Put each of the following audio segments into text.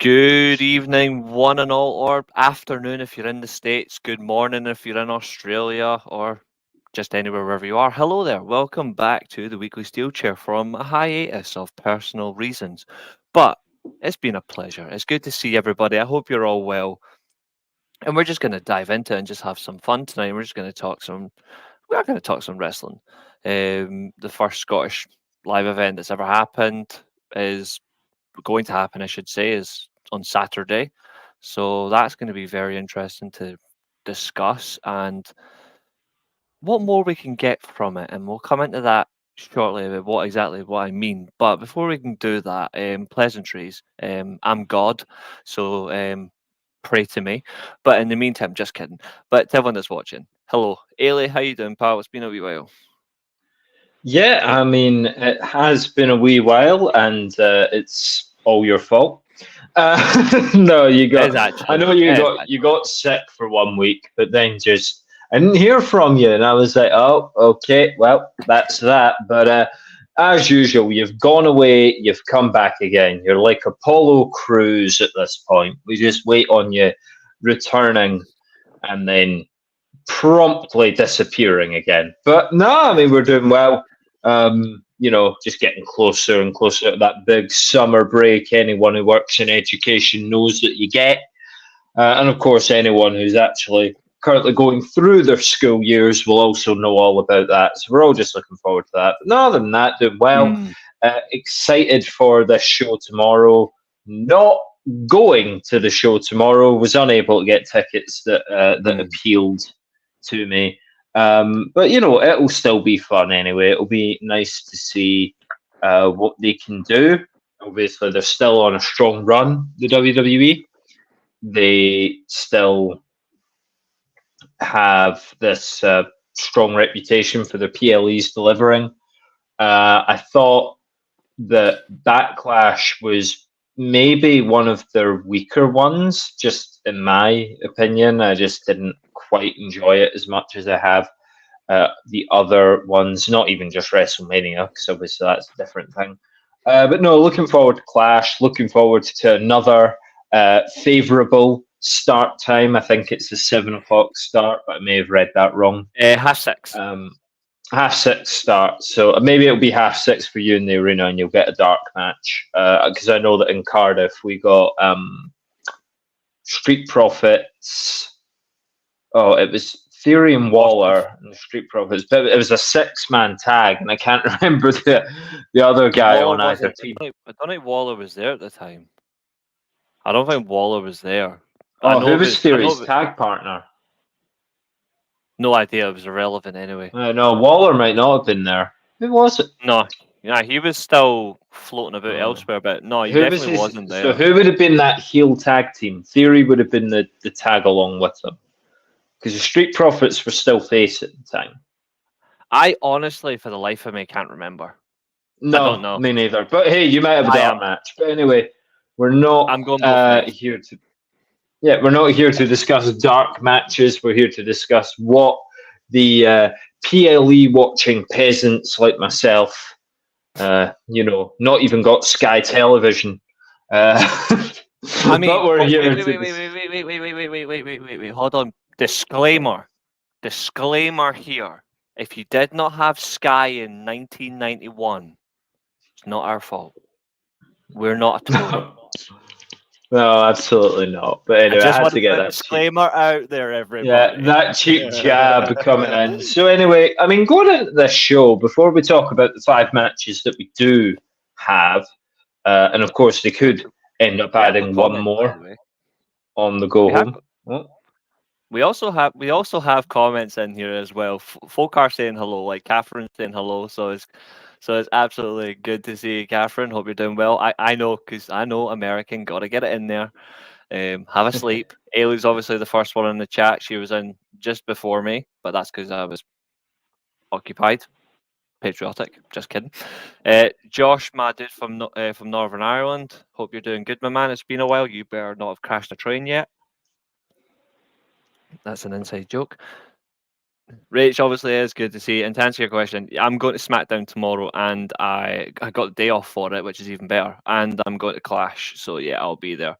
Good evening, one and all, or afternoon if you're in the States. Good morning if you're in Australia, or just anywhere wherever you are. Hello there. Welcome back to the weekly Steelchair from a hiatus of personal reasons. But it's been a pleasure. It's good to see everybody. I hope you're all well. And we're just going to dive into it and just have some fun tonight. We're going to talk some wrestling. The first Scottish live event that's ever happened is going to happen, I should say, is on Saturday. So that's going to be very interesting to discuss and what more we can get from it. And we'll come into that shortly about what I mean. But before we can do that, pleasantries. I'm God, so pray to me. But in the meantime, just kidding. But to everyone that's watching, hello, Eilidh, how you doing, pal? It's been a wee while. Yeah, I mean, it has been a wee while, and it's all your fault. No, you got. I know you got sick for 1 week, but then just I didn't hear from you, and I was like, oh, okay, well, that's that. But as usual, you've gone away, you've come back again. You're like Apollo Crews at this point. We just wait on you returning, and then promptly disappearing again. But no, I mean, we're doing well. Just getting closer and closer to that big summer break. Anyone who works in education knows that you get. And of course, anyone who's actually currently going through their school years will also know all about that. So we're all just looking forward to that. But no, other than that, doing well. Excited for this show tomorrow. Not going to the show tomorrow. Was unable to get tickets that appealed to me. But it'll still be fun anyway. It'll be nice to see what they can do. Obviously, they're still on a strong run, the WWE. They still have this strong reputation for their PLEs delivering. I thought that Backlash was maybe one of their weaker ones, just in my opinion. I just didn't quite enjoy it as much as I have the other ones, not even just WrestleMania, because obviously that's a different thing. But no, looking forward to Clash, looking forward to another favourable start time. I think it's a 7 o'clock start, but I may have read that wrong. 6:30. 6:30 start. So maybe it'll be 6:30 for you in the arena and you'll get a dark match. Because I know that in Cardiff we got Street Profits. Oh, it was Theory and Waller and the Street Profits. But it was a 6-man tag, and I can't remember the other guy on either team. I don't think Waller was there at the time. I don't think Waller was there. Oh, who was Theory's tag partner? No idea. It was irrelevant anyway. No, Waller might not have been there. Who was it? No, yeah, he was still floating about elsewhere, but no, he definitely wasn't there. So who would have been that heel tag team? Theory would have been the tag along with them. Because the Street Profits were still face at the time. I honestly, for the life of me, can't remember. No, I don't know. Me neither. But hey, you might have a dark match. But anyway, we're not here to. Yeah, we're not here to discuss dark matches. We're here to discuss what the PLE watching peasants like myself, not even got Sky Television. I mean, but we're here. Wait. Hold on. Disclaimer here. If you did not have Sky in 1991, it's not our fault. We're not a total. No, absolutely not. But anyway, I had to get that disclaimer out there, everybody. Yeah, that cheap jab coming in. So anyway, I mean, going into this show, before we talk about the 5 matches that we do have, and of course they could end up adding one more on the go home. We also have comments in here as well. Folk are saying hello, like Catherine's saying hello. So it's absolutely good to see you, Catherine. Hope you're doing well. I know, because I know American. Got to get it in there. Have a sleep. Eilidh's obviously the first one in the chat. She was in just before me, but that's because I was occupied. Patriotic. Just kidding. Josh, my dude from Northern Ireland. Hope you're doing good, my man. It's been a while. You better not have crashed a train yet. That's an inside joke. Rach, obviously, is good to see you. And to answer your question, I'm going to Smackdown tomorrow, and I got the day off for it, which is even better. And I'm going to Clash, so yeah, I'll be there.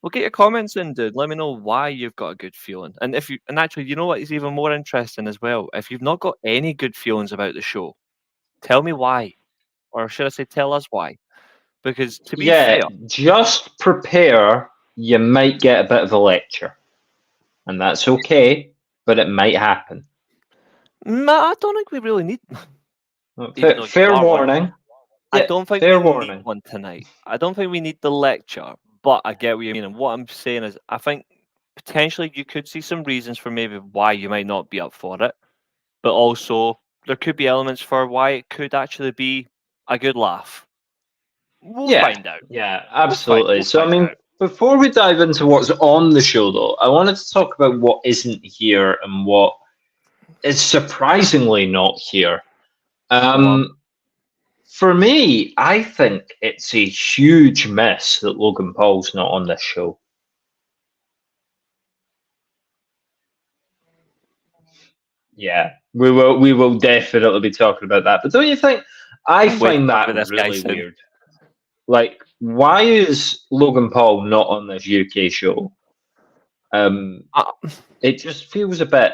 Well, get your comments in, dude. Let me know why you've got a good feeling. And actually, you know what is even more interesting as well? If you've not got any good feelings about the show, tell me why. Or should I say, tell us why? Because to be fair, just prepare. You might get a bit of a lecture, and that's okay. But it might happen. I don't think we really need. Fair warning. I don't think we need one tonight. I don't think we need the lecture, but I get what you mean. And what I'm saying is, I think potentially you could see some reasons for maybe why you might not be up for it, but also there could be elements for why it could actually be a good laugh. We'll find out. Yeah, absolutely. So, I mean, before we dive into what's on the show, though, I wanted to talk about what isn't here and what is surprisingly not here. For me, I think it's a huge miss that Logan Paul's not on this show. Yeah, we will definitely be talking about that. But don't you think? I find that really weird. Like, why is Logan Paul not on this UK show? It just feels a bit,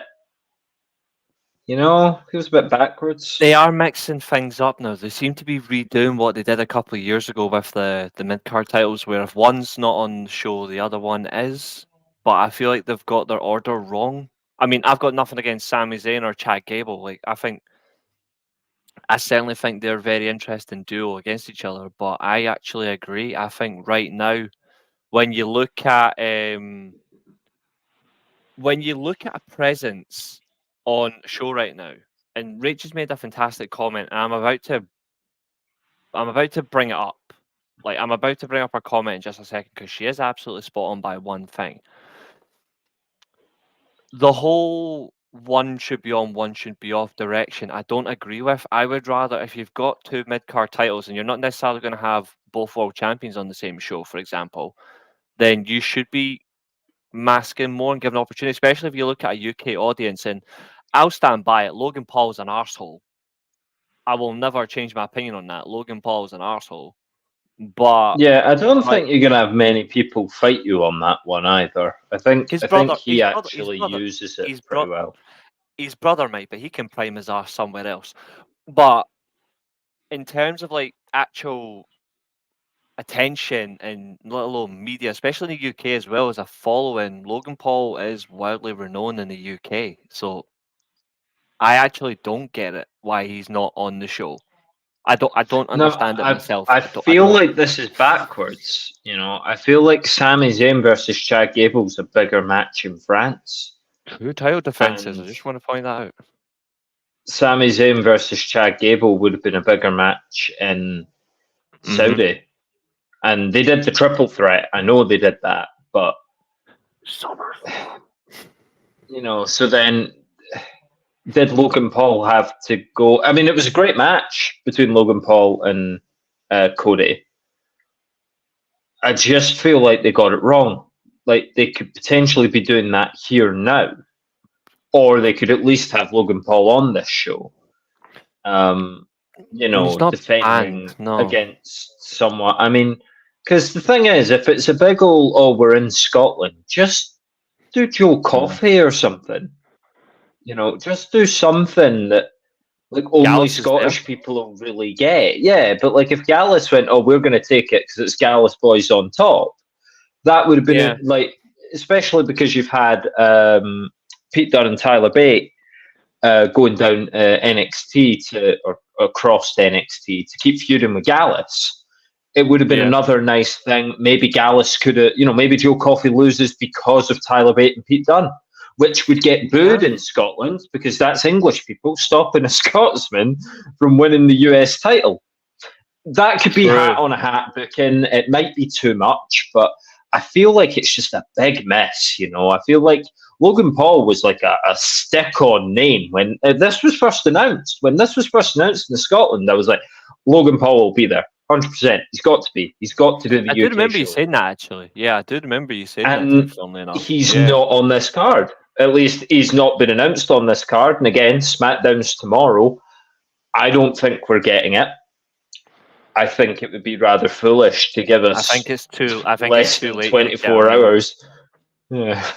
feels a bit backwards. They are mixing things up now. They seem to be redoing what they did a couple of years ago with the mid-card titles, where if one's not on the show, the other one is. But I feel like they've got their order wrong. I mean, I've got nothing against Sami Zayn or Chad Gable. Like, I certainly think they're a very interesting duo against each other. But I actually agree. I think right now, when you look at a presence on show right now, and Rachel's made a fantastic comment, and I'm about to bring it up. Like, I'm about to bring up her comment in just a second because she is absolutely spot on by one thing. The whole one should be on, one should be off direction, I don't agree with. I would rather, if you've got two mid-card titles and you're not necessarily going to have both world champions on the same show, for example, then you should be masking more and giving opportunity, especially if you look at a UK audience. And I'll stand by it. Logan Paul's an arsehole. I will never change my opinion on that. Logan Paul's an arsehole. But yeah, I don't think you're going to have many people fight you on that one either. I think he actually uses it pretty well. His brother might, but he can prime his arse somewhere else. But in terms of like actual attention and let alone media, especially in the UK as well as a following, Logan Paul is wildly renowned in the UK. So I actually don't get it why he's not on the show. I don't understand it myself. I feel like this is backwards. I feel like Sami Zayn versus Chad Gable's a bigger match in France. Two title defenses. I just want to point that out. Sami Zayn versus Chad Gable would have been a bigger match in Saudi. And they did the triple threat. I know they did that, but so then did Logan Paul have to go? I mean, it was a great match between Logan Paul and Cody. I just feel like they got it wrong. Like, they could potentially be doing that here now, or they could at least have Logan Paul on this show. Defending against someone. I mean, because the thing is, if it's a big old, we're in Scotland, just do Joe Coffey or something. Just do something that like only Gallus Scottish people will really get. Yeah, but like if Gallus went, we're going to take it because it's Gallus boys on top, that would have been like, especially because you've had Pete Dunne and Tyler Bate going down NXT or across NXT to keep feuding with Gallus. It would have been another nice thing. Maybe Gallus could have, maybe Joe Coffey loses because of Tyler Bate and Pete Dunne, which would get booed in Scotland because that's English people stopping a Scotsman from winning the US title. That could be hat on a hat booking. It might be too much, but I feel like it's just a big mess, I feel like Logan Paul was like a stick-on name when this was first announced. When this was first announced in Scotland, I was like, Logan Paul will be there. 100%. He's got to be. He's got to do the UK I do remember show. You saying that, actually. Yeah, I do remember you saying that. He's not on this card. At least he's not been announced on this card. And again, SmackDown's tomorrow. I don't think we're getting it. I think it would be rather foolish to give us. I think it's too late. 24 hours. Yeah.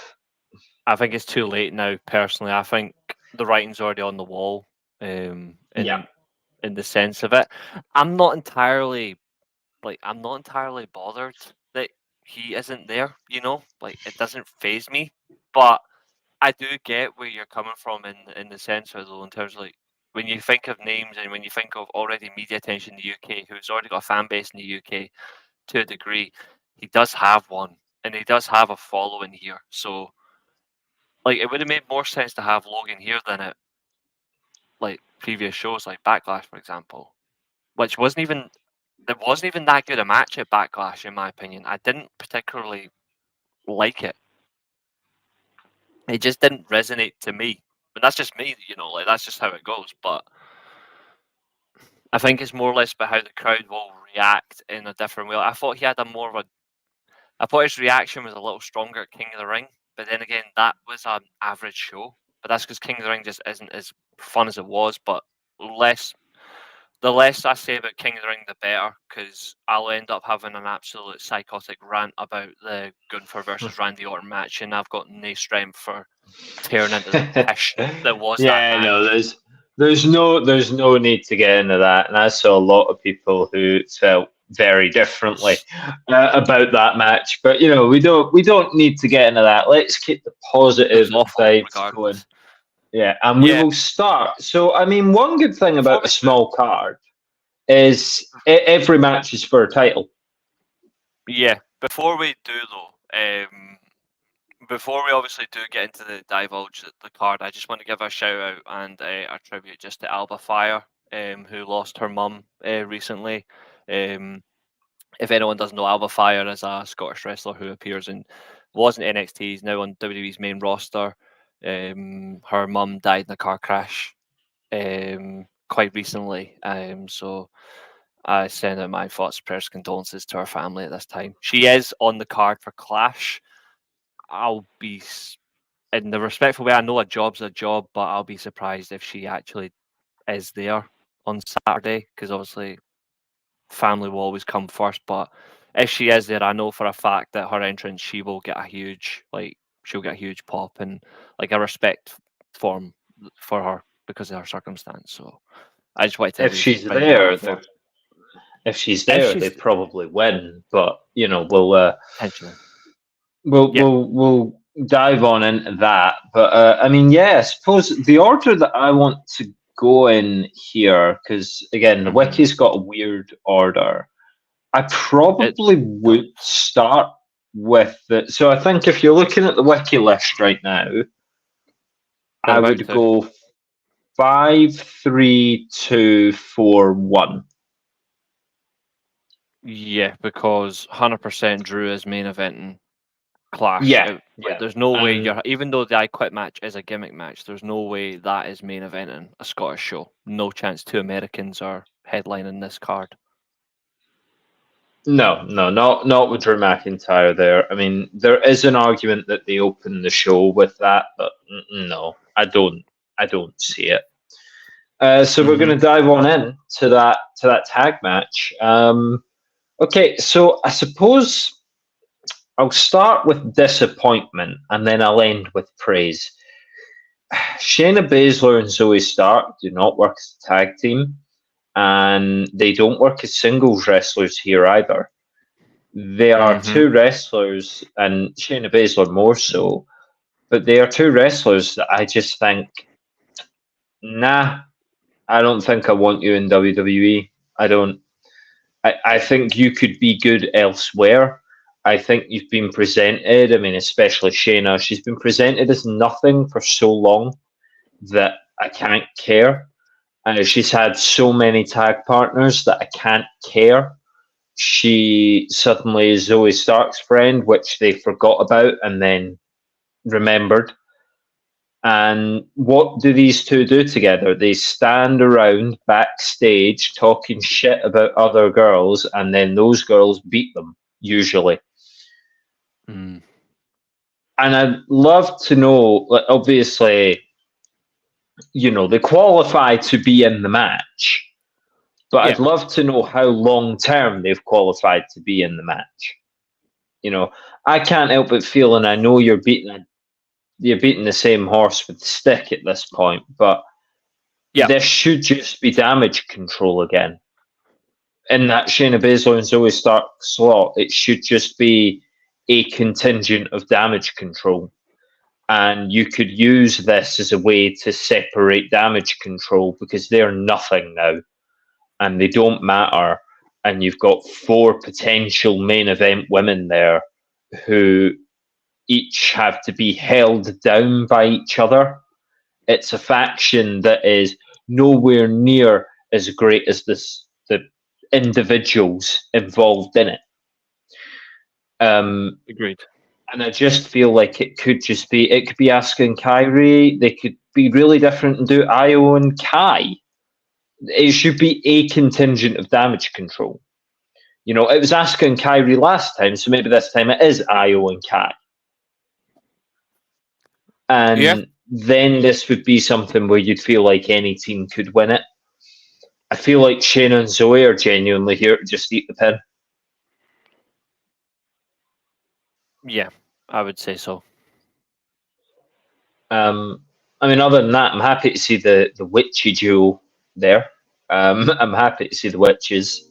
I think it's too late now. Personally, I think the writing's already on the wall. In the sense of it, I'm not entirely bothered that he isn't there. Like it doesn't faze me, but I do get where you're coming from in the sense of, though, in terms of like when you think of names and when you think of already media attention in the UK, who's already got a fan base in the UK to a degree, he does have one and he does have a following here. So, like, it would have made more sense to have Logan here than at like previous shows, like Backlash, for example, which wasn't even that good a match at Backlash, in my opinion. I didn't particularly like it. It just didn't resonate to me. But that's just me, like that's just how it goes. But I think it's more or less about how the crowd will react in a different way. I thought he had I thought his reaction was a little stronger at King of the Ring. But then again, that was an average show. But that's because King of the Ring just isn't as fun as it was. But the less I say about King of the Ring, the better, because I'll end up having an absolute psychotic rant about the Gunther versus Randy Orton match, and I've got no strength for tearing into the pish that was that match. No, there's no need to get into that, and I saw a lot of people who felt very differently about that match. But we don't need to get into that. Let's keep the positive vibes going. Yeah, and we will start. So, I mean, one good thing about a small card is every match is for a title. Yeah, before we do, though, before we obviously do get into the divulge the card, I just want to give a shout out and a tribute just to Alba Fyre, who lost her mum recently. If anyone doesn't know, Alba Fyre is a Scottish wrestler who was in NXT, he's now on WWE's main roster. Her mum died in a car crash quite recently. So I send out my thoughts, prayers, condolences to her family at this time. She is on the card for Clash. I'll be, in the respectful way, I know a job's a job, but I'll be surprised if she actually is there on Saturday, because obviously family will always come first. But if she is there, I know for a fact that her entrance, she'll get a huge pop, and like a respect for her because of her circumstance. So I just wanted to. If she's there, they probably win. But we'll we'll dive on into that. But I mean, I suppose the order that I want to go in here, because again, the wiki's got a weird order. I probably would start with it. So I think if you're looking at the wiki list right now, I would go 5, 3, 2, 4, 1. Yeah, because 100% Drew is main eventing Clash. Yeah. There's no way even though the I Quit match is a gimmick match, there's no way that is main eventing a Scottish show. No chance 2 Americans are headlining this card. No, not with Drew McIntyre there. I mean, there is an argument that they open the show with that, but no, I don't see it. So we're going to dive on in to that tag match. Okay, so I suppose I'll start with disappointment and then I'll end with praise. Shayna Baszler and Zoey Stark do not work as a tag team, and they don't work as singles wrestlers here either. They are 2 wrestlers, and Shayna Baszler more so, but they are 2 wrestlers that I just think, nah, I don't think I want you in WWE. I don't. I think you could be good elsewhere. I think you've been presented, I mean, especially Shayna, she's been presented as nothing for so long that I can't care. And she's had so many tag partners that I can't care. She suddenly is Zoey Stark's friend, which they forgot about and then remembered. And what do these 2 do together? They stand around backstage talking shit about other girls, and then those girls beat them, usually. And I'd love to know, obviously, they qualify to be in the match, But I'd love to know how long term they've qualified to be in the match. You know, I can't help but feel, and I know you're beating the same horse with the stick at this point, but there should just be damage control again. In that Shayna Baszler and Zoey Stark slot, it should just be a contingent of damage control. And you could use this as a way to separate damage control because they're nothing now and they don't matter. And you've got 4 potential main event women there who each have to be held down by each other. It's a faction that is nowhere near as great as the individuals involved in it. Agreed. And I just feel like it could be Asuka and Kairi. They could be really different and do Io and Kai. It should be a contingent of damage control. You know, it was Asuka and Kairi last time, so maybe this time it is Io and Kai. And then this would be something where you'd feel like any team could win it. I feel like Shayna and Zoey are genuinely here to just eat the pin. Yeah, I would say so. I mean, other than that, I'm happy to see the witchy duo there. I'm happy to see the witches.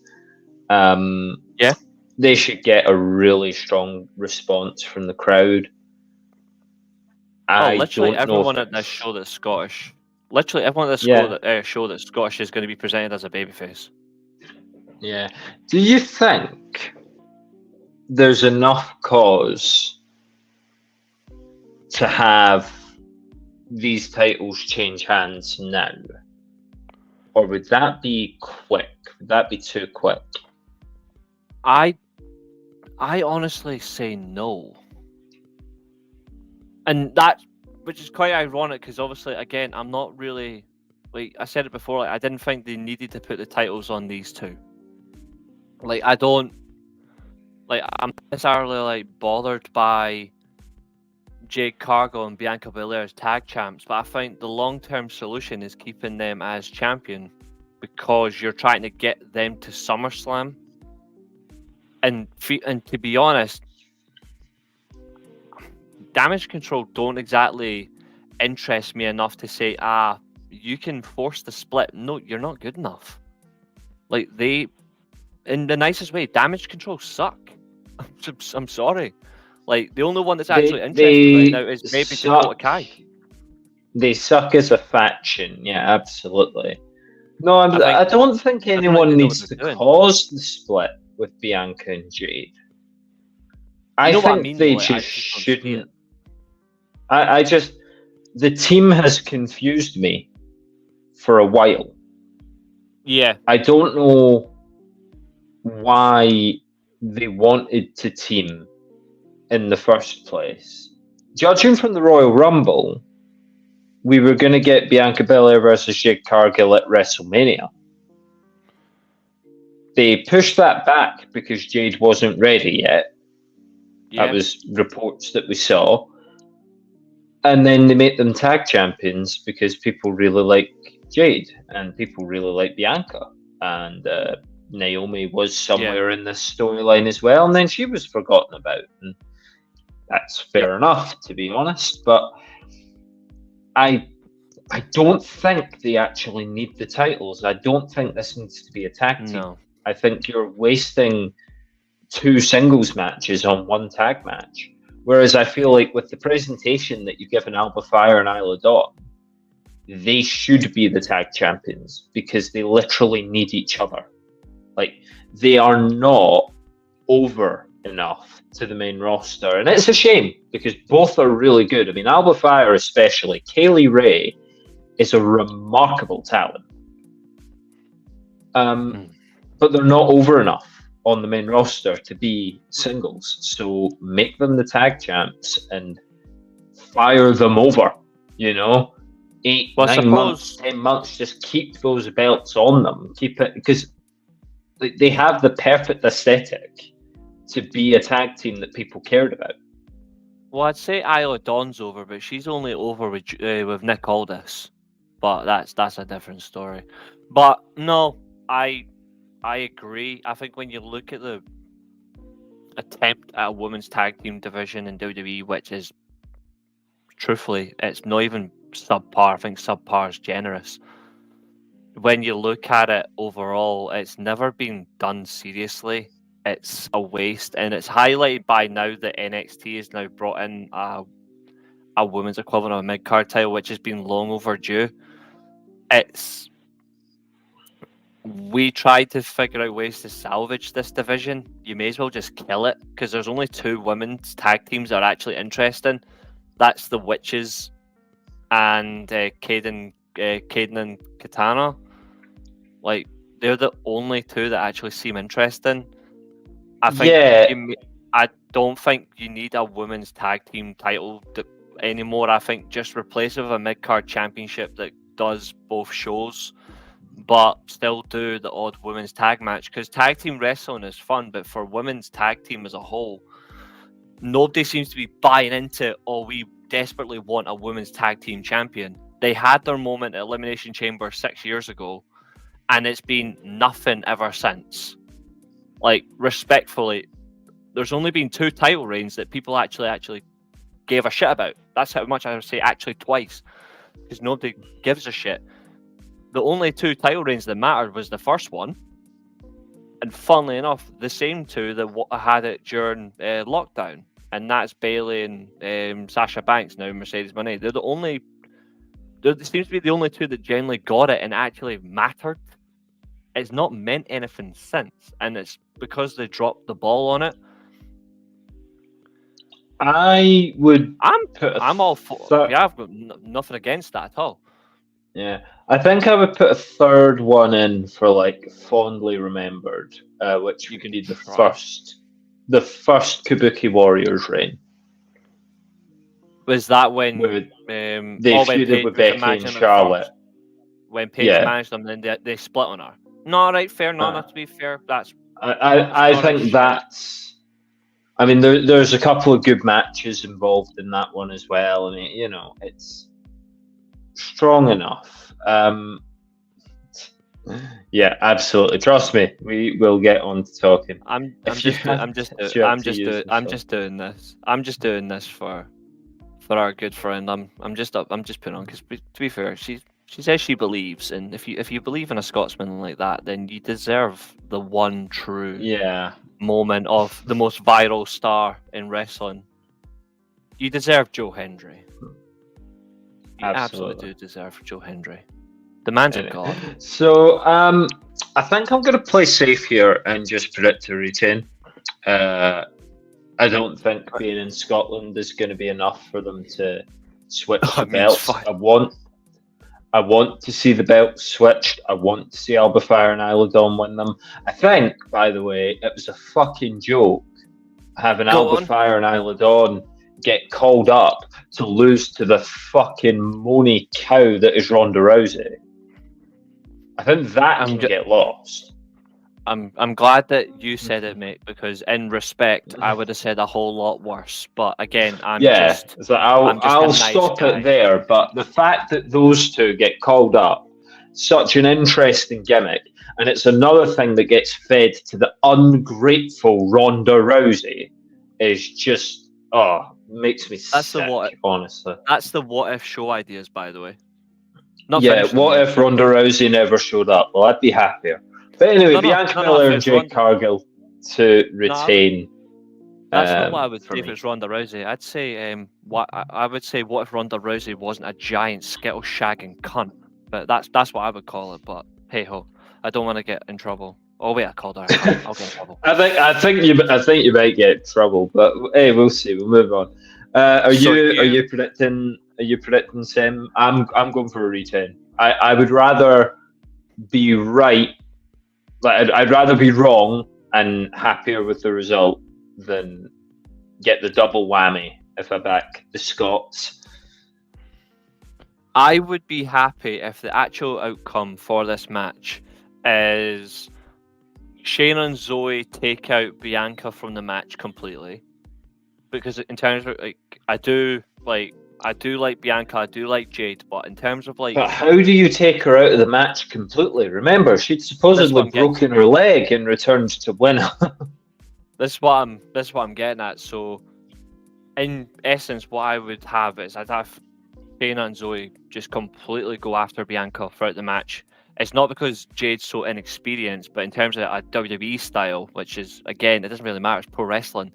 They should get a really strong response from the crowd. Literally everyone at this show that's Scottish. Literally everyone at this show that's Scottish is going to be presented as a babyface. Yeah. Do you think there's enough cause to have these titles change hands now? Or would that be quick? Would that be too quick? I honestly say no. And which is quite ironic because obviously, again, I'm not really, like I said it before, like I didn't think they needed to put the titles on these two. Like I'm not necessarily like bothered by Jade, Cargill and Bianca Belair as tag champs, but I think the long-term solution is keeping them as champion because you're trying to get them to SummerSlam. And to be honest, damage control don't exactly interest me enough to say, you can force the split. No, you're not good enough. Like in the nicest way, damage control suck. I'm sorry. Like the only one that's actually interesting right now is maybe Dakota Kai. They suck as a faction, yeah, absolutely. No, I don't think anyone needs to cause the split with Bianca and Jade. I think they just shouldn't. I just, the team has confused me for a while. Yeah. I don't know why they wanted to team in the first place. Judging from the Royal Rumble, we were going to get Bianca Belair versus Jade Cargill at WrestleMania. They pushed that back because Jade wasn't ready yet. Yeah. That was reports that we saw. And then they made them tag champions because people really like Jade and people really like Bianca. And Naomi was somewhere in this storyline as well. And then she was forgotten about. And that's fair enough, to be honest. But I don't think they actually need the titles. I don't think this needs to be a tag team. No. I think you're wasting 2 singles matches on 1 tag match. Whereas I feel like with the presentation that you've given Alba, Fyre and Isla, they should be the tag champions because they literally need each other. Like, they are not over enough to the main roster. And it's a shame because both are really good. I mean, Alba Fyre especially. Kaylee Ray is a remarkable talent. But they're not over enough on the main roster to be singles. So make them the tag champs and fire them over, 8, 9 months, 10 months, just keep those belts on them. Keep it, because they have the perfect aesthetic to be a tag team that people cared about. Well, I'd say Isla Dawn's over, but she's only over with Nick Aldis. But that's a different story. But no, I agree. I think when you look at the attempt at a women's tag team division in WWE, which is truthfully, it's not even subpar. I think subpar is generous. When you look at it overall, it's never been done seriously. It's a waste, and it's highlighted by now that NXT has now brought in a women's equivalent of a mid-card title, which has been long overdue. We tried to figure out ways to salvage this division. You may as well just kill it, because there's only 2 women's tag teams that are actually interesting. That's the Witches and Kaden and Katana. Like, they're the only 2 that actually seem interesting. I don't think you need a women's tag team title anymore. I think just replace it with a mid-card championship that does both shows, but still do the odd women's tag match, because tag team wrestling is fun, but for women's tag team as a whole, nobody seems to be buying into, we desperately want a women's tag team champion. They had their moment at Elimination Chamber 6 years ago, and it's been nothing ever since. Like, respectfully, there's only been 2 title reigns that people actually gave a shit about. That's how much I would say actually twice, because nobody gives a shit. The only 2 title reigns that mattered was the first one, and funnily enough, the same 2 that had it during lockdown, and that's Bayley and Sasha Banks, now Mercedes Moné. There seems to be the only 2 that generally got it and actually mattered. It's not meant anything since, and it's because they dropped the ball on it. I'm all for. Yeah, I've got nothing against that at all. Yeah, I think I would put a 3rd one in for like fondly remembered, which you can be the first Kabuki Warriors reign. Was that when they feuded with Becky and Charlotte? When Paige managed them, then they split on her. No, right, fair. No, not to be fair. I think that's. I mean, there's a couple of good matches involved in that one as well. I mean, it's strong enough. Yeah, absolutely. Trust me, we will get on to talking. I'm just doing this for our good friend. I'm just putting on, because to be fair, she says she believes, and if you believe in a Scotsman like that, then you deserve the one true moment of the most viral star in wrestling. You deserve Joe Hendry. You absolutely do deserve Joe Hendry. The man's a god. So I think I'm going to play safe here and just predict to retain. I don't think being in Scotland is going to be enough for them to switch the belts. I want to see the belts switched. I want to see Alba, Fyre and Isla win them. I think, by the way, it was a fucking joke having Alba, Fyre and Isla get called up to lose to the fucking moany cow that is Ronda Rousey. I think that can get lost. I'm glad that you said it, mate, because in respect, I would have said a whole lot worse. But again, I'll stop it there. But the fact that those 2 get called up, such an interesting gimmick, and it's another thing that gets fed to the ungrateful Ronda Rousey, is just makes me sick. Honestly, that's the what if show ideas, by the way. What if Ronda Rousey never showed up? Well, I'd be happier. But anyway, Bianca Belair and Jade Cargill to retain. That's not what I would say if it's Ronda Rousey. I'd say what if Ronda Rousey wasn't a giant skittle shagging cunt? But that's what I would call it. But hey ho, I don't want to get in trouble. Oh wait, I called her. I'll get in trouble. I think you might get in trouble. But hey, we'll see. We'll move on. Are you predicting? Are you predicting Sam? I'm going for a retain. I would rather be right. Like I'd rather be wrong and happier with the result than get the double whammy if I back the Scots. I would be happy if the actual outcome for this match is Shayna and Zoey take out Bianca from the match completely. Because in terms of I do like I do like Bianca, I do like Jade, but in terms of like... But how do you take her out of the match completely? Remember, she'd supposedly broken her leg and returned to win. This is what I'm getting at. So, in essence, what I would have is I'd have Shayna and Zoey just completely go after Bianca throughout the match. It's not because Jade's so inexperienced, but in terms of a WWE style, which is, again, it doesn't really matter, it's pro wrestling,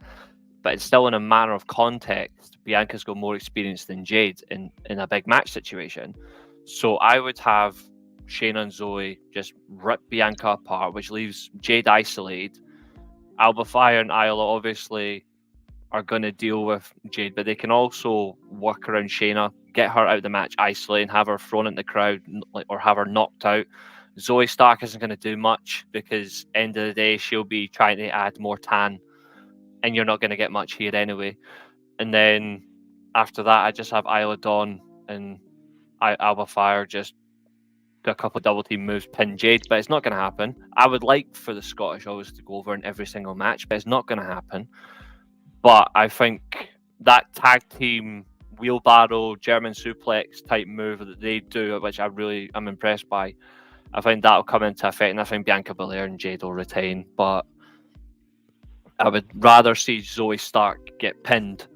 but it's still in a manner of context. Bianca's got more experience than Jade in a big match situation. So I would have Shayna and Zoey just rip Bianca apart, which leaves Jade isolated. Alba, Fyre and Isla obviously are going to deal with Jade, but they can also work around Shayna, get her out of the match, isolate, and have her thrown in the crowd, or have her knocked out. Zoey Stark isn't going to do much because end of the day she'll be trying to add more tan, and you're not going to get much here anyway. And then after that, I just have Isla Dawn and Alba Fyre just do a couple of double team moves, pin Jade, but it's not going to happen. I would like for the Scottish always to go over in every single match, but it's not going to happen. But I think that tag team wheelbarrow German suplex type move that they do, which I really am impressed by, I think that'll come into effect, and I think Bianca Belair and Jade will retain. But I would rather see Zoey Stark get pinned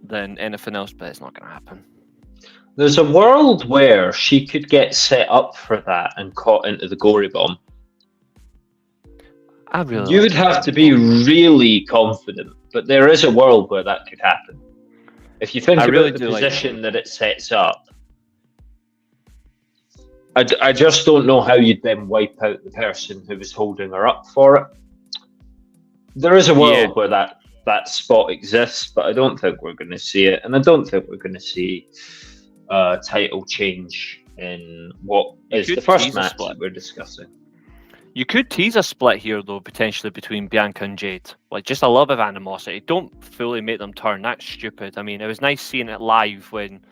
than anything else, but it's not going to happen. There's a world where she could get set up for that and caught into the gory bomb. You would have to be really confident, but there is a world where that could happen. If you think about the position that it sets up, I just don't know how you'd then wipe out the person who was holding her up for it. There is a world where that spot exists, but I don't think we're going to see it, and I don't think we're going to see a title change in what is the first match that we're discussing. You could tease a split here, though, potentially between Bianca and Jade. Like, just a little bit of animosity. Don't fully make them turn. That's stupid. I mean, it was nice seeing it live when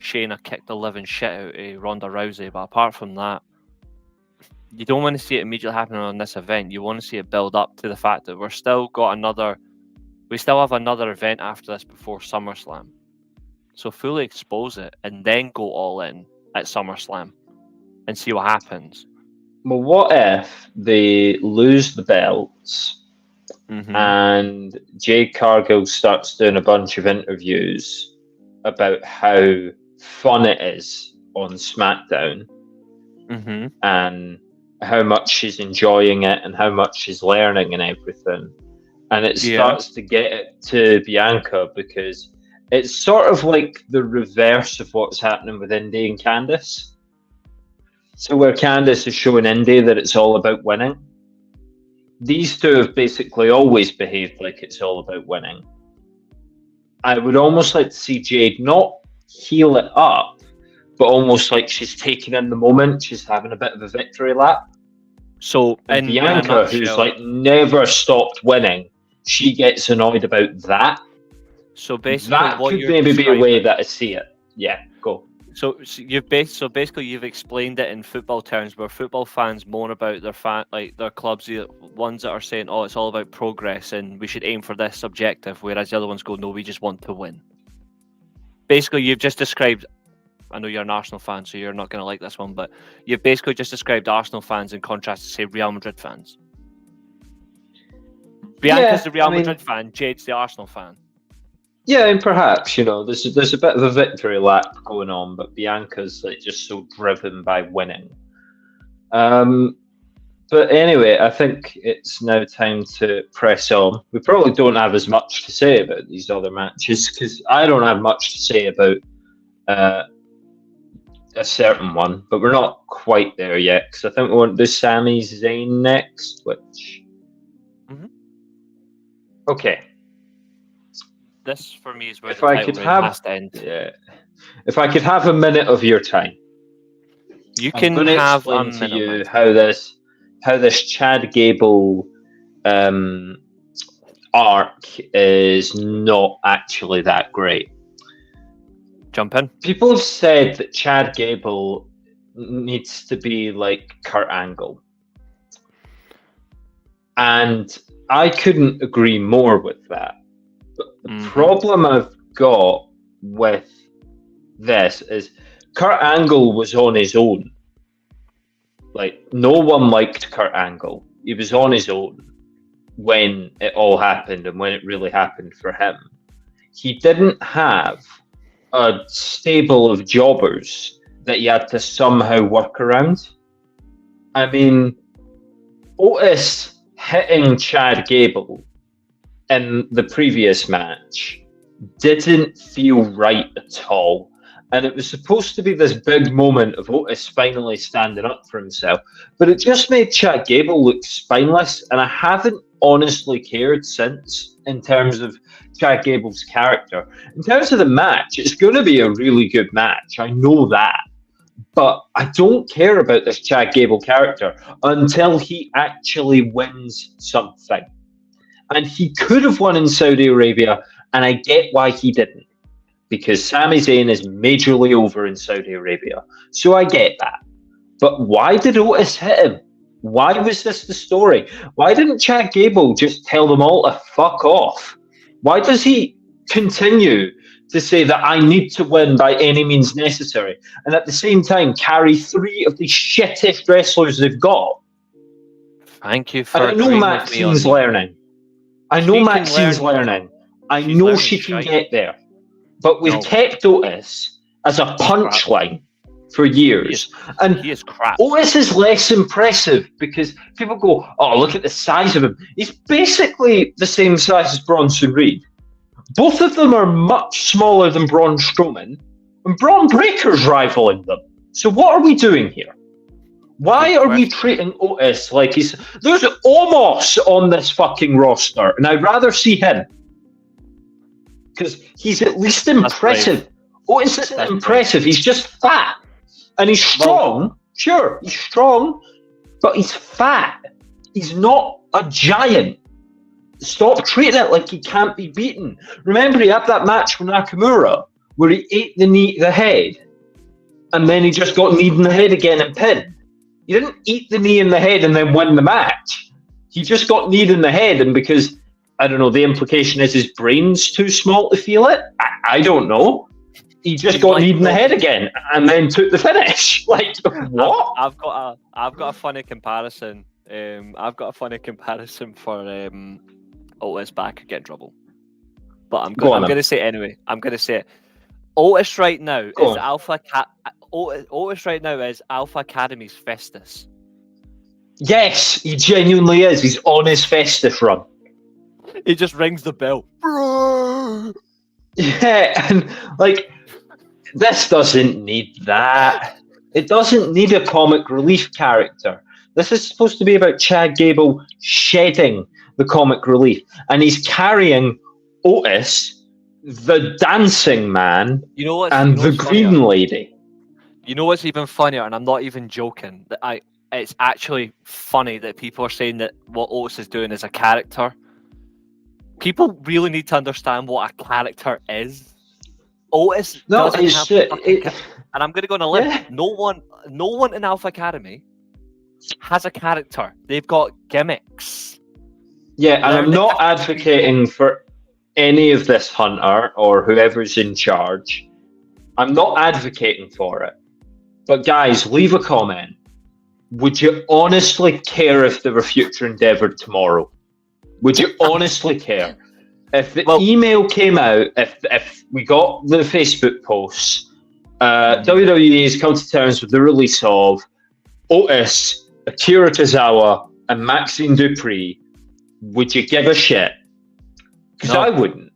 Shayna kicked the living shit out of Ronda Rousey, but apart from that, you don't want to see it immediately happening on this event. You want to see it build up to the fact that we still have another event after this before SummerSlam. So fully expose it and then go all in at SummerSlam and see what happens. Well, what if they lose the belts and Jade Cargill starts doing a bunch of interviews about how fun it is on SmackDown and how much she's enjoying it and how much she's learning and everything. And it starts to get it to Bianca because it's sort of like the reverse of what's happening with Indy and Candice. So where Candice is showing Indy that it's all about winning, these two have basically always behaved like it's all about winning. I would almost like to see Jade not heal it up, but almost like she's taking in the moment, she's having a bit of a victory lap. So and Bianca, who's like never stopped winning, she gets annoyed about that. So basically, that could maybe be a way that I see it. Yeah, go. So basically you've explained it in football terms, where football fans moan about their clubs, the ones that are saying, "Oh, it's all about progress and we should aim for this objective," whereas the other ones go, "No, we just want to win." Basically, you've just described. I know you're an Arsenal fan, so you're not going to like this one, but you've basically just described Arsenal fans in contrast to, say, Real Madrid fans. Bianca's the Real Madrid fan, Jade's the Arsenal fan. Yeah, and perhaps, there's a bit of a victory lap going on, but Bianca's like just so driven by winning. But anyway, I think it's now time to press on. We probably don't have as much to say about these other matches because I don't have much to say about a certain one, but we're not quite there yet because I think we want to do Sami Zayn next, which... Okay. This for me is where the title has to end. Yeah. If I could have a minute of your time, you can have a minute to you how this Chad Gable arc is not actually that great. Jump in. People have said that Chad Gable needs to be like Kurt Angle, and I couldn't agree more with that. But the problem I've got with this is Kurt Angle was on his own. Like, no one liked Kurt Angle. He was on his own when it all happened and when it really happened for him. He didn't have a stable of jobbers that he had to somehow work around. I mean, Otis hitting Chad Gable in the previous match didn't feel right at all. And it was supposed to be this big moment of Otis finally standing up for himself. But it just made Chad Gable look spineless. And I haven't honestly cared since in terms of Chad Gable's character. In terms of the match, it's going to be a really good match. I know that. But I don't care about this Chad Gable character until he actually wins something. And he could have won in Saudi Arabia, and I get why he didn't. Because Sami Zayn is majorly over in Saudi Arabia. So I get that. But why did Otis hit him? Why was this the story? Why didn't Chad Gable just tell them all to fuck off? Why does he continue to say that I need to win by any means necessary, and at the same time carry three of the shittest wrestlers they've got? Thank you for I know Maxine's learning. I know Maxine's learning. I know she can get there. But we've kept Otis as a punchline for years. And he is crap. Otis is less impressive because people go, oh, look at the size of him. He's basically the same size as Bronson Reed. Both of them are much smaller than Braun Strowman, and Braun Breaker's rivaling them. So what are we doing here? Why are we treating Otis like he's... There's Omos on this fucking roster, and I'd rather see him. Because he's at least impressive. Otis isn't impressive. He's just fat. And he's strong. Well, sure, he's strong. But he's fat. He's not a giant. Stop treating it like he can't be beaten. Remember, he had that match with Nakamura where he ate the head. And then he just got kneed in the head again and pinned. He didn't eat the knee in the head and then win the match. He just got kneed in the head, and because... I don't know, the implication is his brain's too small to feel it? I don't know. He just got kneed in the head again and then took the finish. Like, what? I've got a funny comparison. I've got a funny comparison for Otis back again trouble. But I'm going to say it anyway. I'm going to say it. Otis right now is Otis right now is Alpha Academy's Festus. Yes, he genuinely is. He's on his Festus run. He just rings the bell. Yeah, and like, this doesn't need that. It doesn't need a comic relief character. This is supposed to be about Chad Gable shedding the comic relief. And he's carrying Otis, the dancing man, and the green lady. You know what's even funnier, and I'm not even joking, that it's actually funny that people are saying that what Otis is doing is a character. People really need to understand what a character is. Otis doesn't have and I'm going to go on a limb. Yeah. No one in Alpha Academy has a character. They've got gimmicks. Yeah, and I'm not advocating for any of this Hunter or whoever's in charge. I'm not advocating for it. But guys, leave a comment. Would you honestly care if there were Future Endeavour tomorrow? Would you honestly care? If the email came out, if we got the Facebook posts, WWE has come to terms with the release of Otis, Akira Tozawa, and Maxine Dupree, would you give a shit? Because I wouldn't.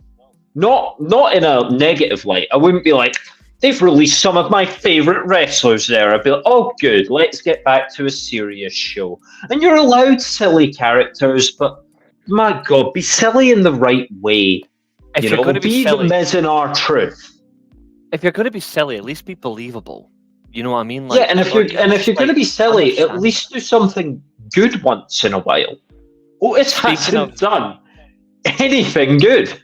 Not in a negative light. I wouldn't be like, they've released some of my favourite wrestlers there. I'd be like, oh, good, let's get back to a serious show. And you're allowed silly characters, but my God, be silly in the right way. If you're going to be silly, the Miz in our truth. If you're going to be silly, at least be believable. You know what I mean? Like, yeah, and if you're going to be silly, at least do something good once in a while. Otis hasn't done anything good.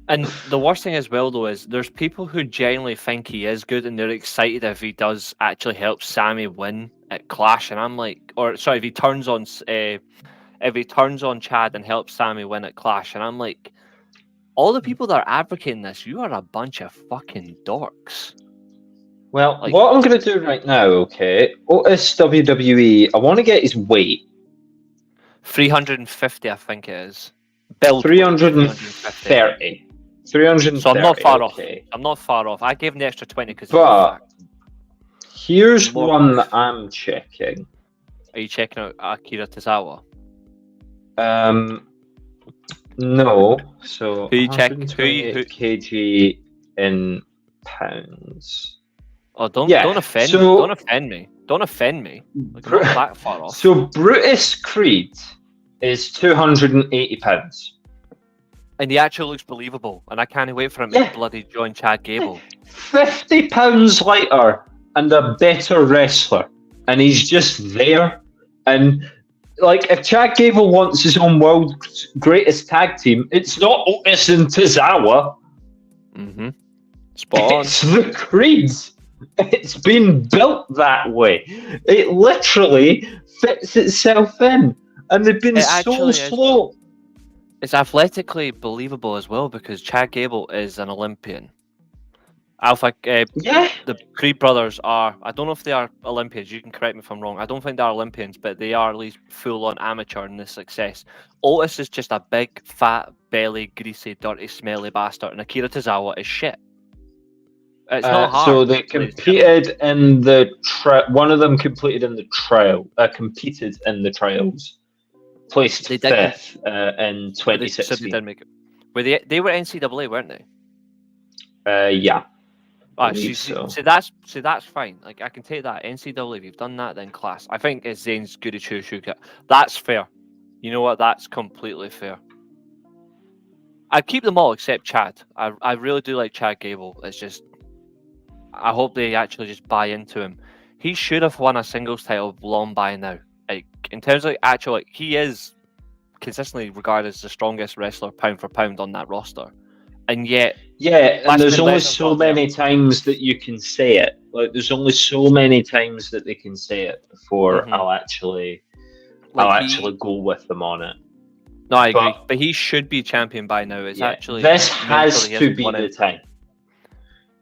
And the worst thing as well, though, is there's people who genuinely think he is good and they're excited if he does actually help Sami win at Clash. And I'm like, if he turns on Chad and helps Sami win at Clash, and I'm like, all the people that are advocating this, you are a bunch of fucking dorks. Well, what I'm going to do right now, okay, Otis WWE, I want to get his weight. 350, I think it is. Build 330. 330. So I'm not far off. Okay. I'm not far off. I gave him the extra 20 because. But here's one that I'm checking. Are you checking out Akira Tozawa? No. So who you checking? Who kg in pounds? Oh, don't offend me. Don't offend me. Don't offend me. Like, I'm not that far off. So Brutus Creed is 280 pounds. And he actually looks believable, and I can't wait for him to bloody join Chad Gable. 50 pounds lighter and a better wrestler, and he's just there. And like, if Chad Gable wants his own world's greatest tag team, it's not Otis and Tozawa. Mm-hmm. Spot on. It's the Creeds. It's been built that way. It literally fits itself in, and they've been so slow. It's athletically believable as well because Chad Gable is an Olympian. The Creed brothers are. I don't know if they are Olympians. You can correct me if I'm wrong. I don't think they're Olympians, but they are at least full-on amateur in this success. Otis is just a big, fat, belly, greasy, dirty, smelly bastard, and Akira Tozawa is shit. It's not hard. So they competed in the one of them competed in the trial. Competed in the trials. Placed fifth in 2016. They did make it. They were NCAA, weren't they? Yeah. So that's fine. Like, I can take that. NCAA, if you've done that, then class. I think it's Zayn's Guru Shuka. That's fair. You know what? That's completely fair. I'd keep them all except Chad. I really do like Chad Gable. It's just, I hope they actually just buy into him. He should have won a singles title long by now. Like, in terms of he is consistently regarded as the strongest wrestler pound for pound on that roster. And yet, and there's only so many times that you can say it. Like, there's only so many times that they can say it before I'll actually go with them on it. No, I agree. But he should be champion by now. It's actually this has to be the time.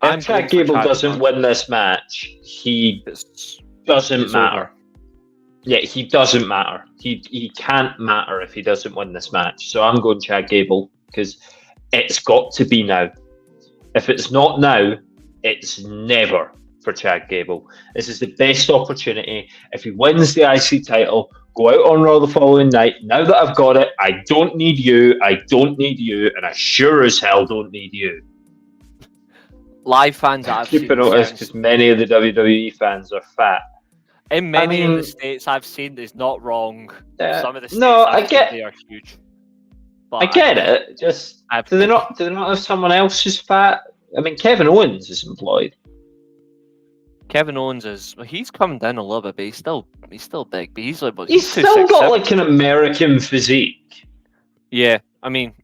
If Chad Gable doesn't win this match, he doesn't matter. Yeah, he doesn't matter. He can't matter if he doesn't win this match. So I'm going Chad Gable because it's got to be now. If it's not now, it's never for Chad Gable. This is the best opportunity. If he wins the IC title, go out on Raw the following night. Now that I've got it, I don't need you, and I sure as hell don't need you. Live fans that I've seen. Keep it notice because many of the WWE fans are fat. In many of the states I've seen, it's not wrong. Some of the states they are huge. But I get it. Just do they not have someone else who's fat? I mean, Kevin Owens is employed. Kevin Owens he's come down a little bit, but he's still big. But he's still got like an American physique. Yeah, I mean,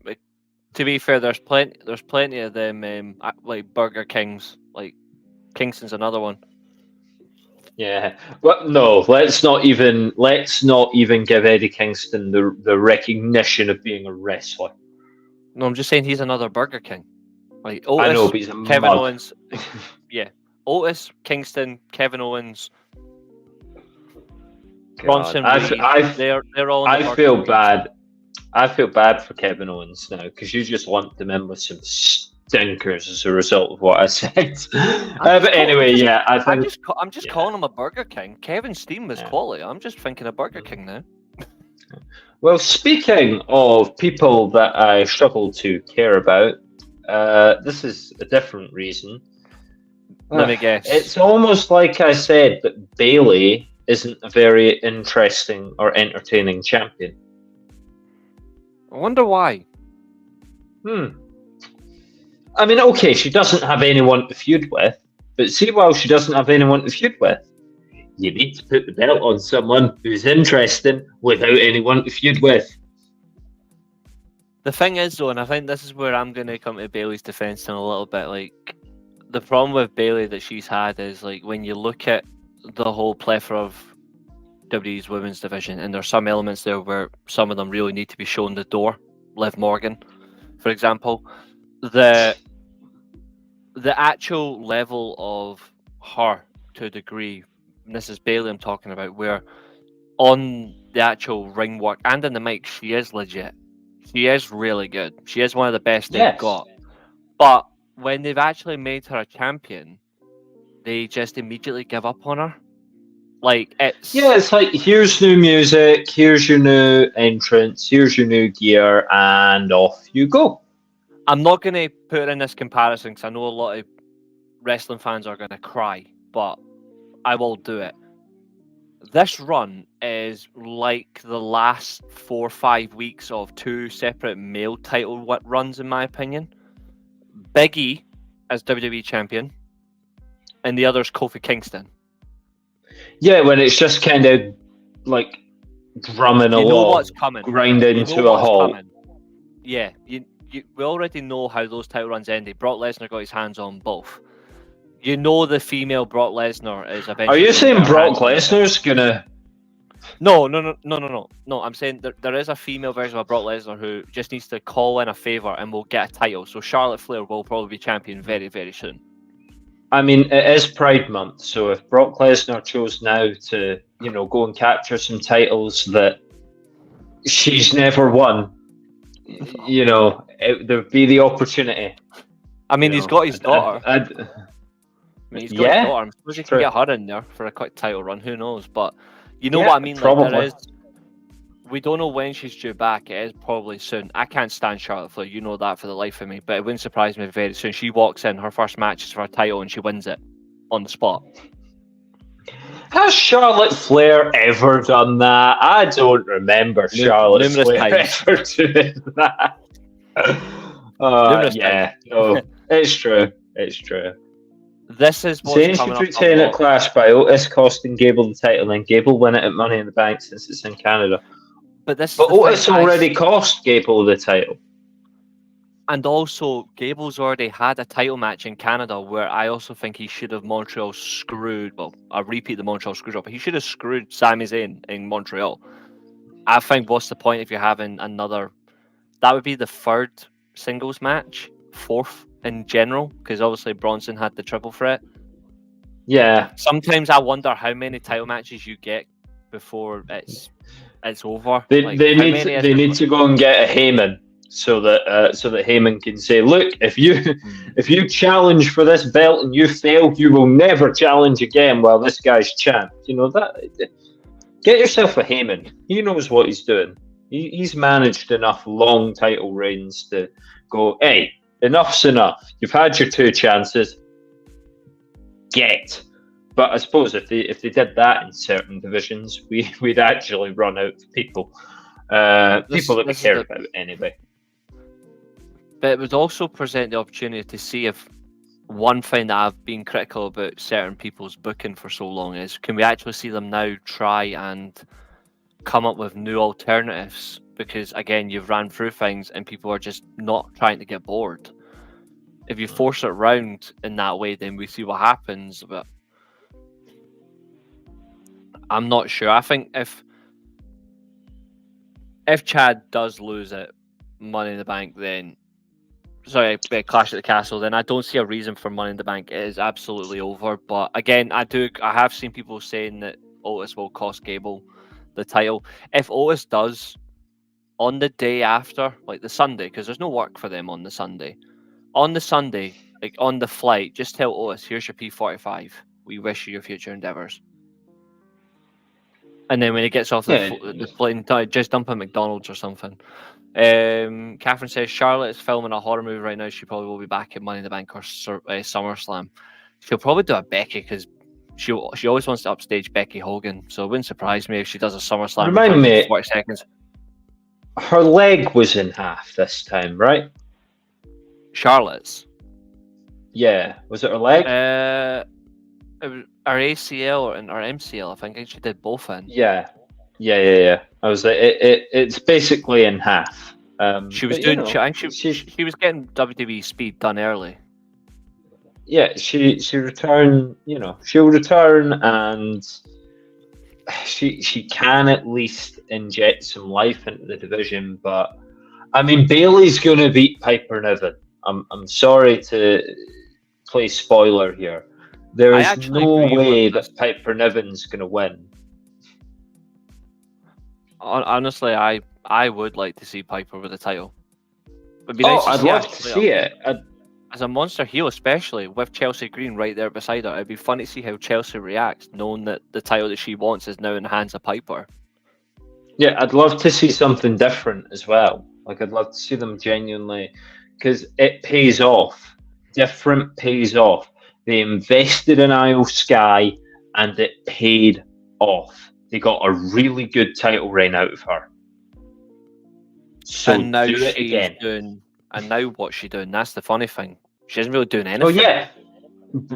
to be fair, there's plenty of them like Burger Kings. Like Kingston's another one. Yeah, but no, let's not even give Eddie Kingston the recognition of being a wrestler. No, I'm just saying he's another Burger King. Like Otis, I know, but he's a Kevin Owens. Yeah, Otis, Kingston, Kevin Owens, Bronson Reed. They're all. I feel bad. I feel bad for Kevin Owens now because you just lumped him in with some stinkers as a result of what I said. But anyway, I'm just calling him a Burger King. Kevin Steen was quality. I'm just thinking of Burger King now. Well, speaking of people that I struggle to care about, this is a different reason. Let me guess. It's almost like I said that Bayley isn't a very interesting or entertaining champion. I wonder why. I mean, okay, she doesn't have anyone to feud with, but see, while she doesn't have anyone to feud with, you need to put the belt on someone who's interesting without anyone to feud with. The thing is, though, and I think this is where I'm going to come to Bayley's defense in a little bit, like, the problem with Bayley that she's had is, like, when you look at the whole plethora of WWE's women's division, and there's some elements there where some of them really need to be shown the door. Liv Morgan, for example, the actual level of her to a degree, and this is Bayley I'm talking about, where on the actual ring work and in the mic, she is legit. She is really good. She is one of the best they've got. But when they've actually made her a champion, they just immediately give up on her. Like, it's like, here's new music, here's your new entrance, here's your new gear, and off you go. I'm not going to put it in this comparison because I know a lot of wrestling fans are going to cry, but I will do it. This run is like the last 4 or 5 weeks of 2 separate male title runs, in my opinion. Big E as WWE champion, and the other's Kofi Kingston. Yeah, when it's just kind of like drumming along, know what's coming, grinding to a halt. Coming. Yeah, we already know how those title runs ended. Brock Lesnar got his hands on both. You know the female Brock Lesnar is eventually... Are you saying Brock Lesnar's gonna... No. I'm saying there is a female version of Brock Lesnar who just needs to call in a favour and will get a title. So Charlotte Flair will probably be champion very, very soon. I mean, it is Pride Month, so if Brock Lesnar chose now to, go and capture some titles that she's never won, there'd be the opportunity. I mean, he's got his daughter. He's got his daughter. I suppose he can get her in there for a quick title run. Who knows? But you know what I mean? Probably. We don't know when she's due back. It is probably soon. I can't stand Charlotte Flair. You know that for the life of me. But it wouldn't surprise me very soon. She walks in, her first match is for a title, and she wins it on the spot. Has Charlotte Flair ever done that? I don't remember Charlotte Flair ever doing that. No, it's true. It's true. This is what's Zayn should retain at Clash by Otis costing Gable the title, and Gable win it at Money in the Bank since it's in Canada. But Otis already cost Gable the title. And also, Gable's already had a title match in Canada where I also think he should have Montreal screwed. Well, I repeat the Montreal screwjob, but he should have screwed Sami Zayn in Montreal. I think what's the point if you're having another... That would be the 3rd singles match, 4th in general, because obviously Bronson had the triple threat. Yeah. Sometimes I wonder how many title matches you get before it's over. They need to go and get a Heyman so that Heyman can say, look, if you challenge for this belt and you fail, you will never challenge again while this guy's champ. That. Get yourself a Heyman. He knows what he's doing. He's managed enough long title reigns to go, hey, enough's enough. You've had your 2 chances. But I suppose if they did that in certain divisions, we'd actually run out of people. People that we care about anyway. But it would also present the opportunity to see if one thing that I've been critical about certain people's booking for so long is, can we actually see them now try and come up with new alternatives? Because again, you've ran through things and people are just not trying to get bored. If you force it around in that way, then we see what happens. But I'm not sure. I think if Chad does lose it, Money in the Bank, then Clash at the Castle, then I don't see a reason for Money in the Bank. It is absolutely over. But again, I have seen people saying that Otis will cost Gable the title. If Otis does, on the day after, like the Sunday, because there's no work for them on the Sunday. On the Sunday, like on the flight, just tell Otis, here's your P45. We wish you your future endeavours. And then when he gets off the plane, just dump him at McDonald's or something. Catherine says Charlotte is filming a horror movie right now. She probably will be back at Money in the Bank or SummerSlam. She'll probably do a Becky because she always wants to upstage Becky Hogan. So it wouldn't surprise me if she does a SummerSlam. Remind me, 40 seconds. Her leg was in half this time, right? Charlotte's. Yeah, was it her leg? It was our ACL or our MCL. I think she did both in. Yeah. I was like, it's basically in half. She was doing. She was getting WWE speed done early. Yeah, she returned. She'll return, and she can at least inject some life into the division. But I mean, Bayley's going to beat Piper Niven. I'm sorry to play spoiler here. There is no way that Piper Niven's going to win. Honestly, I would like to see Piper with the title. I'd love to see it. As a monster heel, especially with Chelsea Green right there beside her, it'd be fun to see how Chelsea reacts, knowing that the title that she wants is now in the hands of Piper. Yeah, I'd love to see something different as well. Like, I'd love to see them genuinely, because it pays off. Different pays off. They invested in Isle Sky, and it paid off. They got a really good title reign out of her. So and now do it again. And now what's she doing? That's the funny thing. She isn't really doing anything. Oh yeah.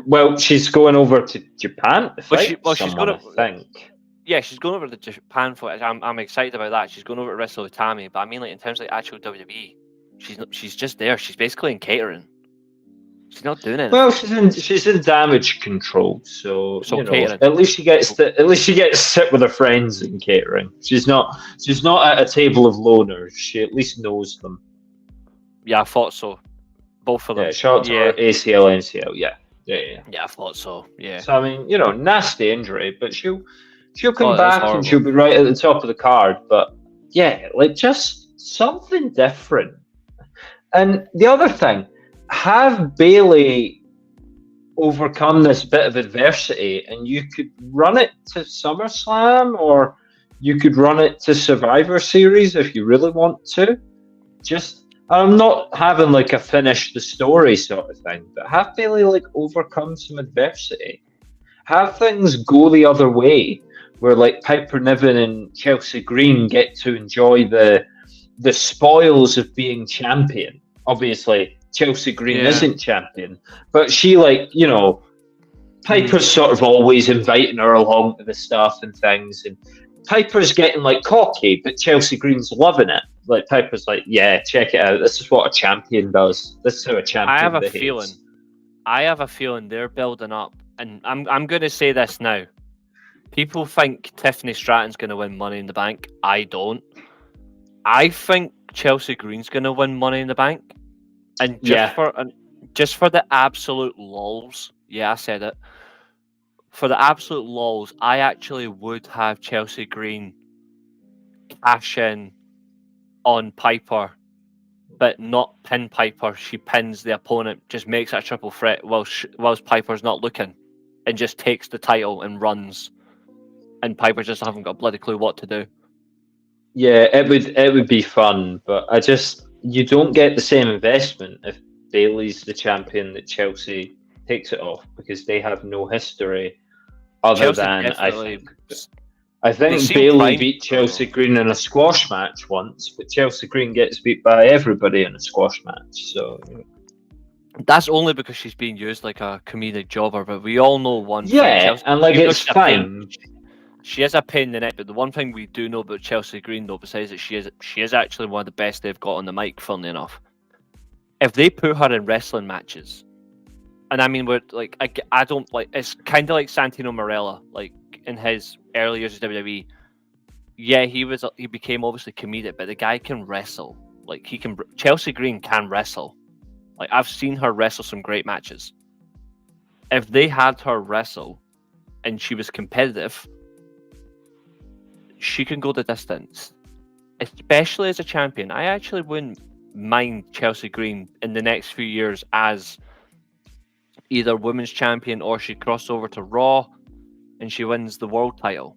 Well, she's going over to Japan to fight someone, I think. Yeah, she's going over to Japan for it. I'm excited about that. She's going over to wrestle with Tammy, but I mean, like, in terms of actual WWE, she's just there. She's basically in catering. She's not doing it. Well, she's in damage control, so you know, at least she gets to sit with her friends in catering. She's not at a table of loners. She at least knows them. Yeah, I thought so. Both of them. Yeah, shout out to her ACL, NCL. Yeah. Yeah, I thought so. Yeah. So I mean, you know, nasty injury, but she'll come back and she'll be right at the top of the card. But yeah, like, just something different. And the other thing, have Bayley overcome this bit of adversity, and you could run it to SummerSlam, or you could run it to Survivor Series if you really want to. I'm not having like a finish the story sort of thing, but have Bayley like overcome some adversity. Have things go the other way, where like Piper Niven and Chelsea Green get to enjoy the spoils of being champion. Obviously, Chelsea Green isn't champion, but she, like, you know, Piper's sort of always inviting her along to the stuff and things, and Piper's getting like cocky, but Chelsea Green's loving it. Like, Piper's like, yeah, check it out. This is what a champion does. This is how a champion behaves. I have a feeling they're building up, and I'm going to say this now. People think Tiffany Stratton's going to win Money in the Bank. I don't. I think Chelsea Green's going to win Money in the Bank, and just for the absolute lols. Yeah, I said it. For the absolute lols, I actually would have Chelsea Green cash in on Piper, but not pin Piper. She pins the opponent, just makes that triple threat whilst Piper's not looking, and just takes the title and runs, and Piper just haven't got a bloody clue what to do. Yeah, it would be fun, but you don't get the same investment if Bayley's the champion that Chelsea takes it off, because they have no history other Chelsea than I think Bayley beat Chelsea Green in a squash match once, but Chelsea Green gets beat by everybody in a squash match. So that's only because she's being used like a comedic jobber. But we all know one thing. Chelsea, and like, it's fine. She is a pain in the neck, but the one thing we do know about Chelsea Green, though, besides that she is actually one of the best they've got on the mic, funnily enough. If they put her in wrestling matches, and I mean, we're like, I don't like, it's kind of like Santino Marella, like in his early years of WWE. Yeah, he became obviously comedic, but the guy can wrestle. Like, Chelsea Green can wrestle. Like, I've seen her wrestle some great matches. If they had her wrestle and she was competitive, she can go the distance, especially as a champion. I actually wouldn't mind Chelsea Green in the next few years as either women's champion, or she crosses over to Raw and she wins the world title.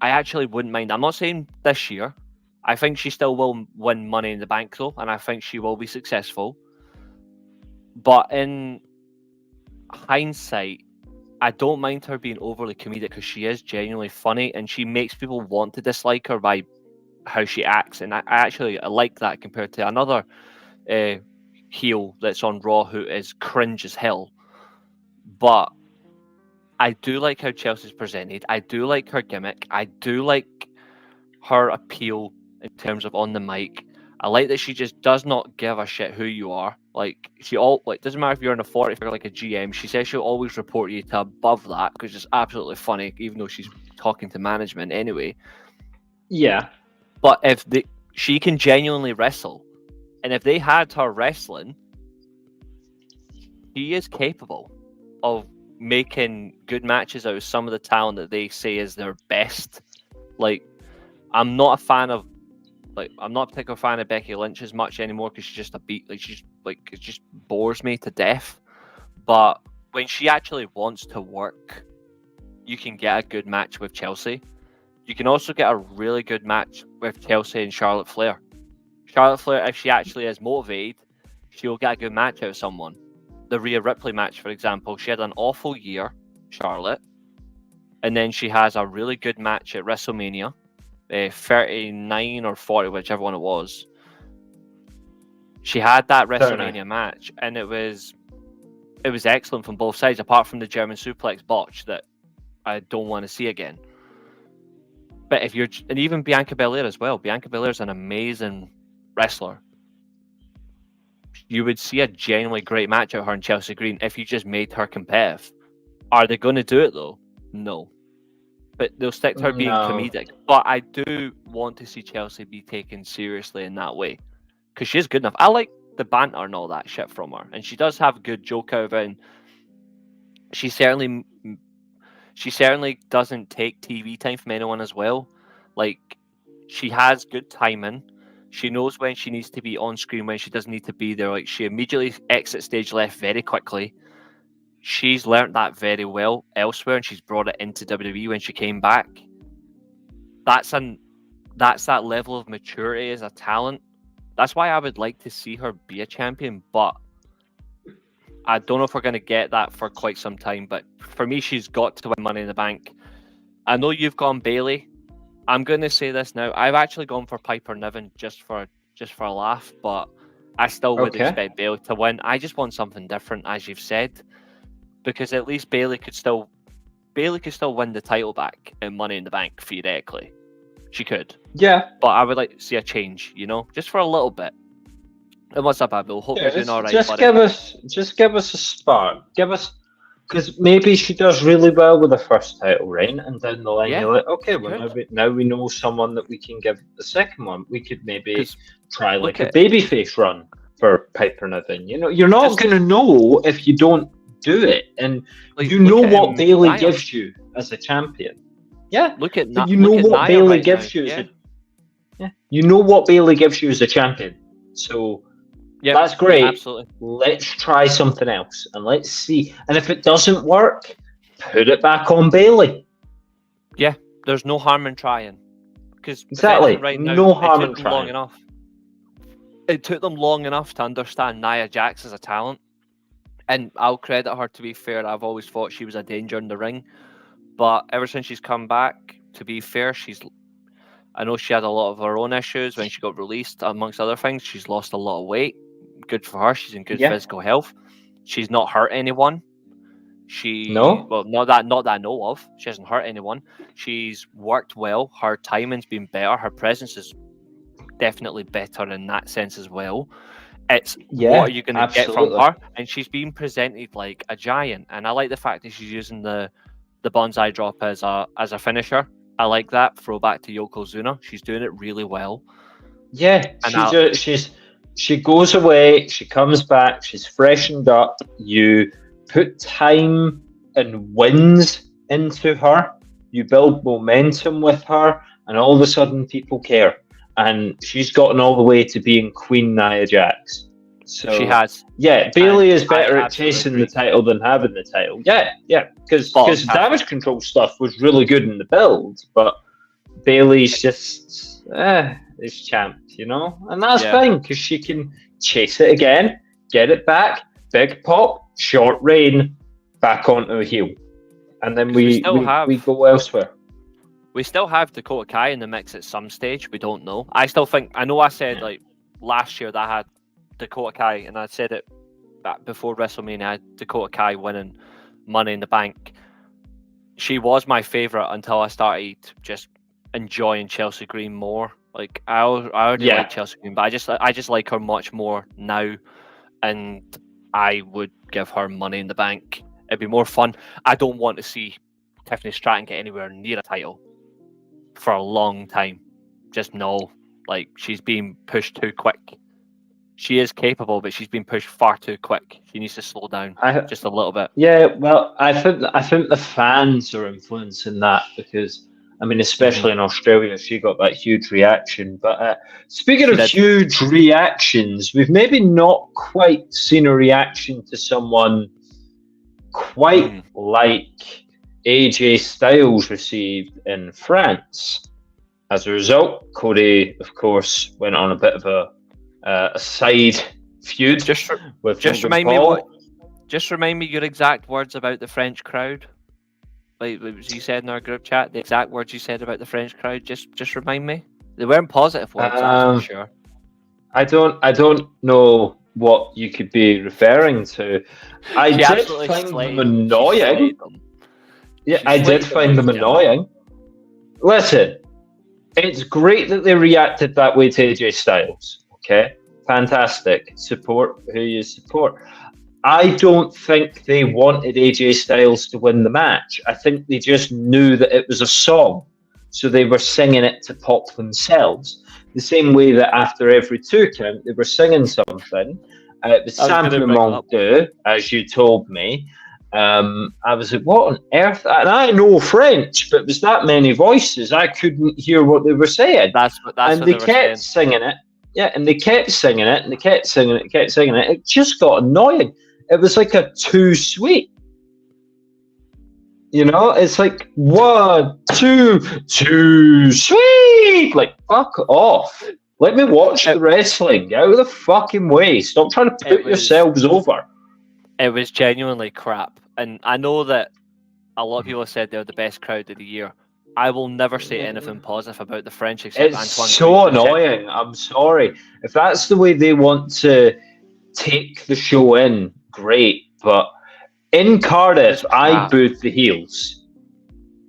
I actually wouldn't mind. I'm not saying this year. I think she still will win Money in the Bank, though, and I think she will be successful. But in hindsight, I don't mind her being overly comedic, because she is genuinely funny and she makes people want to dislike her by how she acts. And I like that compared to another heel that's on Raw who is cringe as hell. But I do like how Chelsea's presented. I do like her gimmick. I do like her appeal in terms of on the mic. I like that she just does not give a shit who you are. Like, doesn't matter if you're in a 40 figure like a GM. She says she'll always report you to above that, because it's absolutely funny, even though she's talking to management anyway. Yeah. But if she can genuinely wrestle, And if they had her wrestling, she is capable of making good matches out of some of the talent that they say is their best. Like, I'm not a particular fan of Becky Lynch as much anymore because she's just a beat. It just bores me to death. But when she actually wants to work, you can get a good match with Chelsea. You can also get a really good match with Chelsea and Charlotte Flair. Charlotte Flair, if she actually is motivated, she'll get a good match out of someone. The Rhea Ripley match, for example, she had an awful year, Charlotte, and then she has a really good match at WrestleMania, 39 or 40, whichever one it was. She had that WrestleMania match, and it was excellent from both sides, apart from the German suplex botch that I don't want to see again. But and even Bianca Belair as well. Bianca Belair is an amazing wrestler. You would see a genuinely great match out of her and Chelsea Green if you just made her competitive. Are they going to do it though? No. But they'll stick to her being comedic. But I do want to see Chelsea be taken seriously in that way. Because she's good enough. I like the banter and all that shit from her. And she does have a good joke out of it. And she certainly doesn't take TV time from anyone as well. Like, she has good timing. She knows when she needs to be on screen, when she doesn't need to be there. Like, she immediately exits stage left very quickly. She's learnt that very well elsewhere, and she's brought it into WWE when she came back. That's that level of maturity as a talent. That's why I would like to see her be a champion, but I don't know if we're going to get that for quite some time. But for me, she's got to win Money in the Bank. I know you've gone Bayley. I'm going to say this now. I've actually gone for Piper Niven just for a laugh, but I still would expect Bayley to win. I just want something different, as you've said, because at least Bayley could still win the title back in Money in the Bank theoretically. She could. Yeah. But I would like to see a change, just for a little bit. And what's up, Abdul? Hope you're doing all right, just buddy. give us a spark. Because maybe she does really well with the first title reign, and down the line you're like, okay, well now we know someone that we can give the second one. We could maybe try like a babyface run for Piper Niven. You're not going to know if you don't do it, and you know what Bayley gives you as a champion. Yeah, what Bayley gives you. You know what Bayley gives you as a champion. So. Yeah, that's great. Absolutely. Let's try something else and let's see. And if it doesn't work, put it back on Bayley. Yeah, there's no harm in trying. Exactly. Right now, no harm in trying. It took them long enough to understand Nia Jax as a talent. And I'll credit her, to be fair. I've always thought she was a danger in the ring. But ever since she's come back, to be fair, I know she had a lot of her own issues when she got released, amongst other things. She's lost a lot of weight. Good for her. She's in good physical health. She's not hurt anyone. Well, not that I know of. She hasn't hurt anyone. She's worked well. Her timing's been better. Her presence is definitely better in that sense as well. It's what are you going to get from her? And she's being presented like a giant. And I like the fact that she's using the bonsai drop as a finisher. I like that. Throwback to Yokozuna. She's doing it really well. Yeah, she goes away, she comes back, she's freshened up. You put time and wins into her. You build momentum with her, and all of a sudden people care. And she's gotten all the way to being Queen Nia Jax. So she has. Yeah, Bayley is better at chasing the title than having the title. Yeah, because damage control stuff was really good in the build, but Bayley's just is champ, and that's fine because she can chase it again, get it back, big pop, short reign, back onto a heel, and then we go elsewhere. We still have Dakota Kai in the mix at some stage. We don't know. I know I said like last year that I had Dakota Kai, and I said it back before WrestleMania. I had Dakota Kai winning Money in the Bank. She was my favorite until I started just enjoying Chelsea Green more. Like I already like Chelsea Green, but I just like her much more now, and I would give her Money in the Bank. It'd be more fun. I don't want to see Tiffany Stratton get anywhere near a title for a long time. Just no, like she's being pushed too quick. she is capable, but she's been pushed far too quick. She needs to slow down just a little bit. Yeah, well, I think the fans are influencing that because, I mean, especially in Australia, she got that huge reaction. But speaking of huge reactions, we've maybe not quite seen a reaction to someone quite like AJ Styles received in France. As a result, Cody, of course, went on a bit of a side feud with Just remind me your exact words about the French crowd. Like you said in our group chat, the exact words you said about the French crowd. Just remind me. They weren't positive words, that's for sure. I don't know what you could be referring to. I did find them annoying. Yeah, I did find them annoying. Listen, it's great that they reacted that way to AJ Styles. Okay, fantastic. Support who you support. I don't think they wanted AJ Styles to win the match. I think they just knew that it was a song, so they were singing it to pop themselves. The same way that after every 2 count, they were singing something. It was Simplement Deux, as you told me. I was like, what on earth? And I know French, but it was that many voices, I couldn't hear what they were saying. And they kept singing it. Yeah, and they kept singing it, and they kept singing it, and kept singing it. It just got annoying. It was like a too sweet. You know, it's like 1, 2, too sweet. Like, fuck off. Let me watch the wrestling. Get out of the fucking way. Stop trying to put yourselves over. It was genuinely crap. And I know that a lot of people have said they're the best crowd of the year. I will never say anything positive about the French except It's Antoine. So annoying. I'm sorry. If that's the way they want to take the show in, great. But in Cardiff, I booed the heels.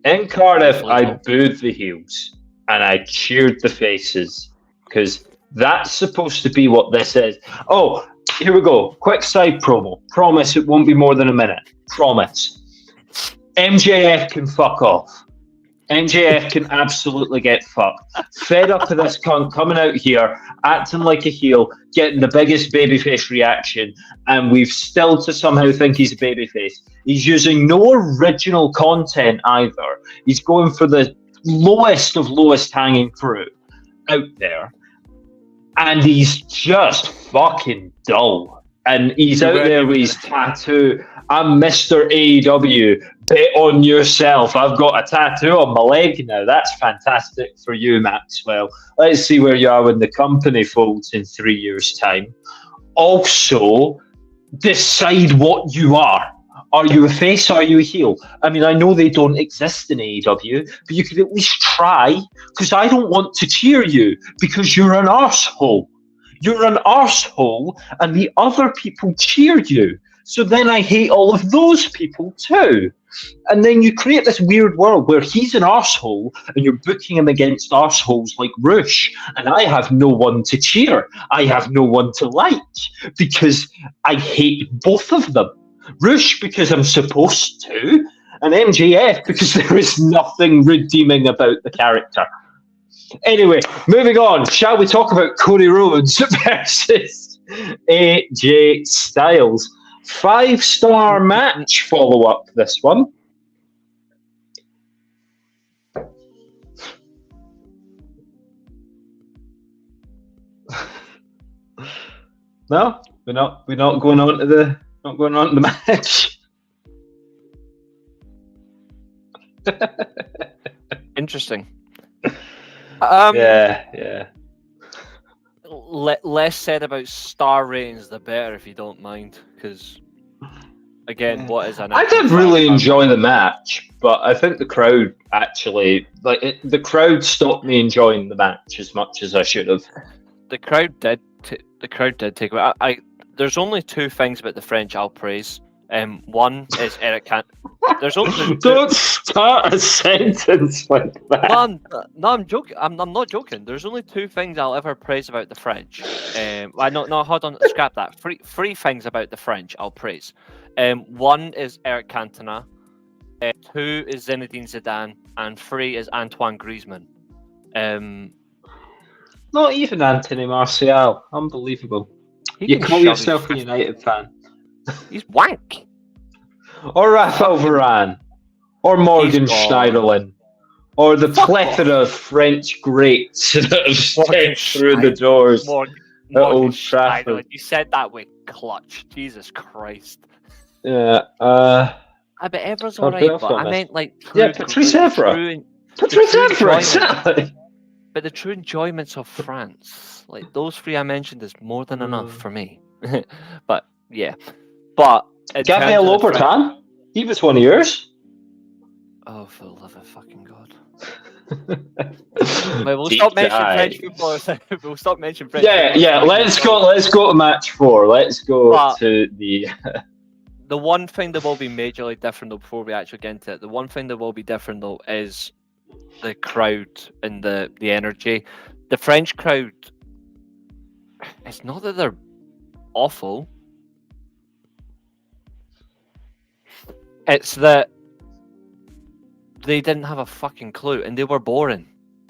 In Cardiff, I booed the heels. And I cheered the faces. Because that's supposed to be what this is. Oh, here we go. Quick side promo. Promise it won't be more than a minute. Promise. MJF can fuck off. MJF can absolutely get fucked. Fed up of this cunt coming out here, acting like a heel, getting the biggest babyface reaction, and we've still to somehow think he's a babyface. He's using no original content either. He's going for the lowest of lowest hanging fruit out there. And he's just fucking dull. And he's out there with his tattoo. I'm Mr. AEW. Bet on yourself. I've got a tattoo on my leg now. That's fantastic for you, Maxwell. Let's see where you are when the company folds in 3 years' time. Also, decide what you are. Are you a face or are you a heel? I mean, I know they don't exist in AEW, but you could at least try, because I don't want to cheer you, because you're an arsehole. You're an arsehole, and the other people cheer you. So then I hate all of those people too. And then you create this weird world where he's an arsehole and you're booking him against arseholes like Rush. And I have no one to cheer. I have no one to like because I hate both of them. Rush because I'm supposed to, and MJF because there is nothing redeeming about the character. Anyway, moving on. Shall we talk about Cody Rhodes versus AJ Styles? 5-star match follow-up, this one. No, we're not going on to the match. Interesting. Yeah. Less said about star ratings, the better, if you don't mind. Because, again, what is an? I did really enjoy the match, but I think the crowd actually, the crowd stopped me enjoying the match as much as I should have. The crowd did. The crowd did take away. There's only 2 things about the French I'll praise. One is Eric Cantona. Don't start a sentence like that. No, I'm joking. I'm not joking. There's only 2 things I'll ever praise about the French. No, hold on. Scrap that. Three things about the French I'll praise. 1 is Eric Cantona. 2 is Zinedine Zidane, and 3 is Antoine Griezmann. Not even Anthony Martial. Unbelievable. You call yourself a United fan? He's wank. Or Raphael Varane, or Morgan Schneiderlin, or the plethora of French greats that have stepped through the doors at Old Trafford. You said that with clutch. Jesus Christ. Yeah. I bet Evra's alright, but I meant like Patrice Evra. Patrice Evra, exactly. But the true enjoyments of France, like those three I mentioned, is more than enough for me. But yeah, but Gabriel Lobertan, he was one of yours. Oh, for the love of fucking God! We'll stop mentioning French football. We'll stop mentioning French. Yeah. Let's go to match 4. Let's go to the. The one thing that will be majorly different though, before we actually get into it, the one thing that will be different though is the crowd and the energy. The French crowd, it's not that they're awful. It's that they didn't have a fucking clue and they were boring.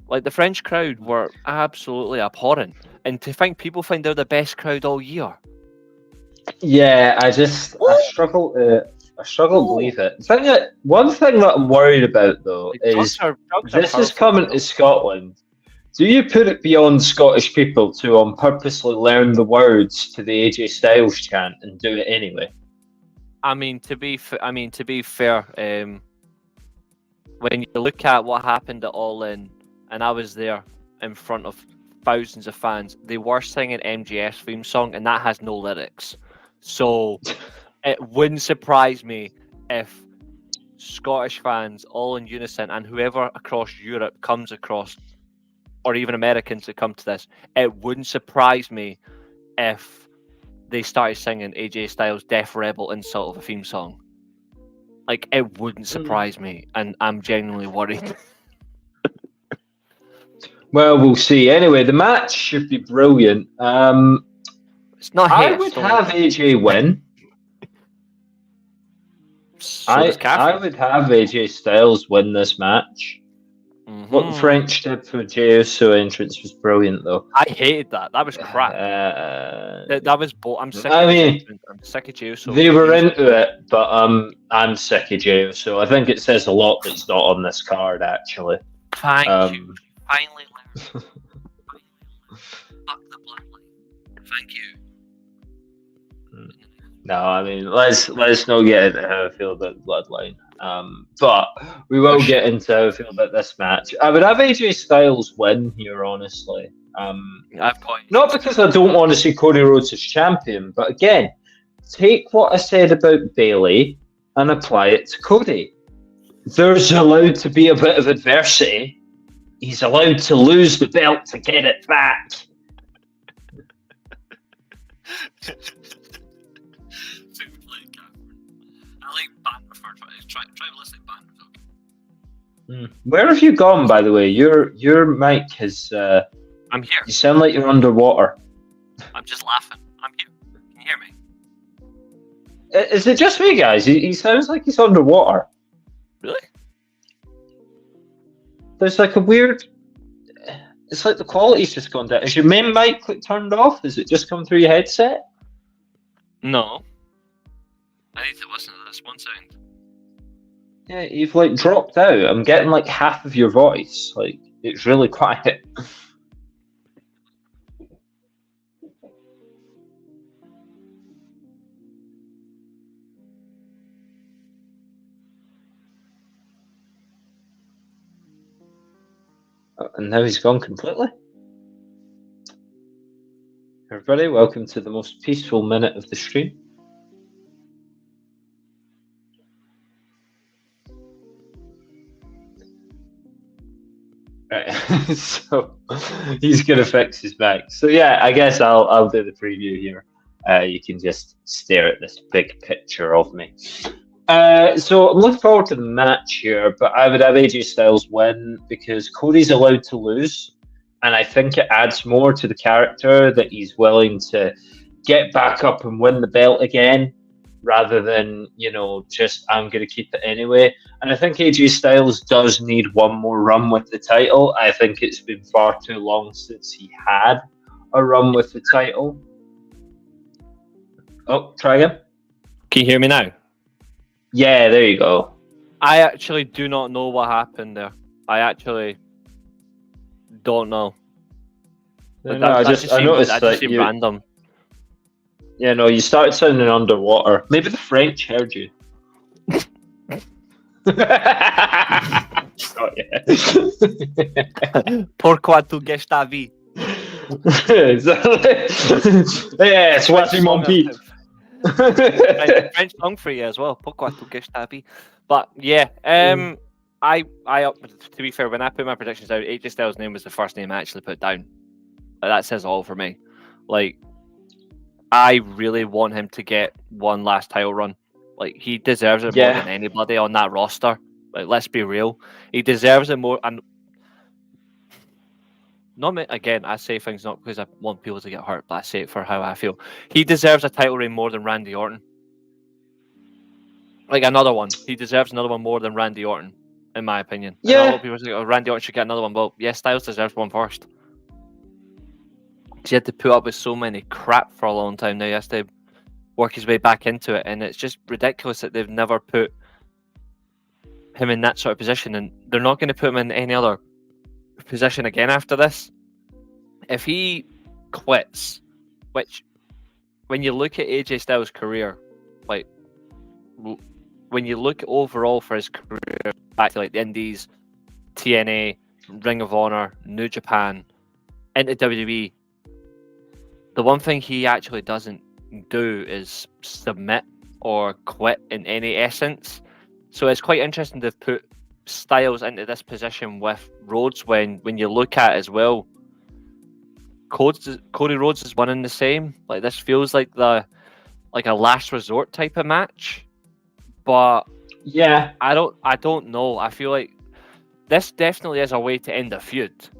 Like the French crowd were absolutely abhorrent. And to think people think they're the best crowd all year. Yeah, I struggle to believe it. One thing that I'm worried about though is this is coming to Scotland. Do you put it beyond Scottish people to on purposely learn the words to the AJ Styles chant and do it anyway? I mean, to be fair, when you look at what happened at All In, and I was there in front of thousands of fans, they were singing MGS theme song, and that has no lyrics. So it wouldn't surprise me if Scottish fans all in unison and whoever across Europe comes across, or even Americans that come to this, it wouldn't surprise me if they started singing AJ Styles' Death Rebel insult of a theme song. Like, it wouldn't surprise me, and I'm genuinely worried. Well, we'll see. Anyway, the match should be brilliant. It's not. I would have AJ win. I would have AJ Styles win this match. Mm-hmm. What the French did for Jey Uso entrance was brilliant, though. I hated that. That was crap. That was. I'm sick. I'm sick of Jey Uso. They were into it, but I'm sick of Jey Uso. I think it says a lot that's not on this card, actually. Thank you. Finally learned. Fuck the bloodline. Thank you. No, I mean let's not get into how I feel about the bloodline. But we will get into how I feel about this match. I would have AJ Styles win here, honestly. Not because I don't want to see Cody Rhodes as champion, but again, take what I said about Bayley and apply it to Cody. There's allowed to be a bit of adversity. He's allowed to lose the belt to get it back. Try listening banter. Where have you gone, by the way? Your mic has. I'm here. You sound like you're underwater. I'm just laughing. I'm here. Can you hear me? Is it just me, guys? He sounds like he's underwater. Really? There's like a weird. It's like the quality's just gone down. Is your main mic turned off? Is it just come through your headset? No. I need to listen to this. One second. Yeah, you've like dropped out. I'm getting like half of your voice. Like, it's really quiet. And now he's gone completely. Everybody, welcome to the most peaceful minute of the stream. Right, so he's gonna fix his mic. So yeah, I guess I'll do the preview here. You can just stare at this big picture of me. So I'm looking forward to the match here, but I would have AJ Styles win because Cody's allowed to lose, and I think it adds more to the character that he's willing to get back up and win the belt again, rather than, just I'm going to keep it anyway. And I think AJ Styles does need one more run with the title. I think it's been far too long since he had a run with the title. Oh, try again. Can you hear me now? Yeah, there you go. I actually do not know what happened there. I actually don't know. I noticed that you random. Yeah, no, you started sounding underwater. Maybe the French heard you. Oh, yeah. Pourquoi tu gâches ta vie? Yeah, voici mon pied. French song for you as well. Pourquoi tu gâches ta vie? But yeah, I to be fair, when I put my predictions out, AJ Styles' name was the first name I actually put down. That says all for me. Like, I really want him to get one last title run. Like, he deserves it more than anybody on that roster. Like, let's be real. He deserves it more. And again, I say things not because I want people to get hurt, but I say it for how I feel. He deserves a title reign more than Randy Orton. Like, another one. He deserves another one more than Randy Orton, in my opinion. Yeah. And a lot of people say, Randy Orton should get another one. Well, yes, Styles deserves one first. He had to put up with so many crap for a long time now. He has to work his way back into it, and it's just ridiculous that they've never put him in that sort of position, and they're not going to put him in any other position again after this. If he quits, which when you look at AJ Styles' career, like when you look overall for his career back to like the Indies, TNA, Ring of Honor, New Japan, into WWE, the one thing he actually doesn't do is submit or quit in any essence. So it's quite interesting to put Styles into this position with Rhodes when you look at it as well. Cody Rhodes is one and the same. Like, this feels like a last resort type of match. But yeah, I don't know. I feel like this definitely is a way to end a feud.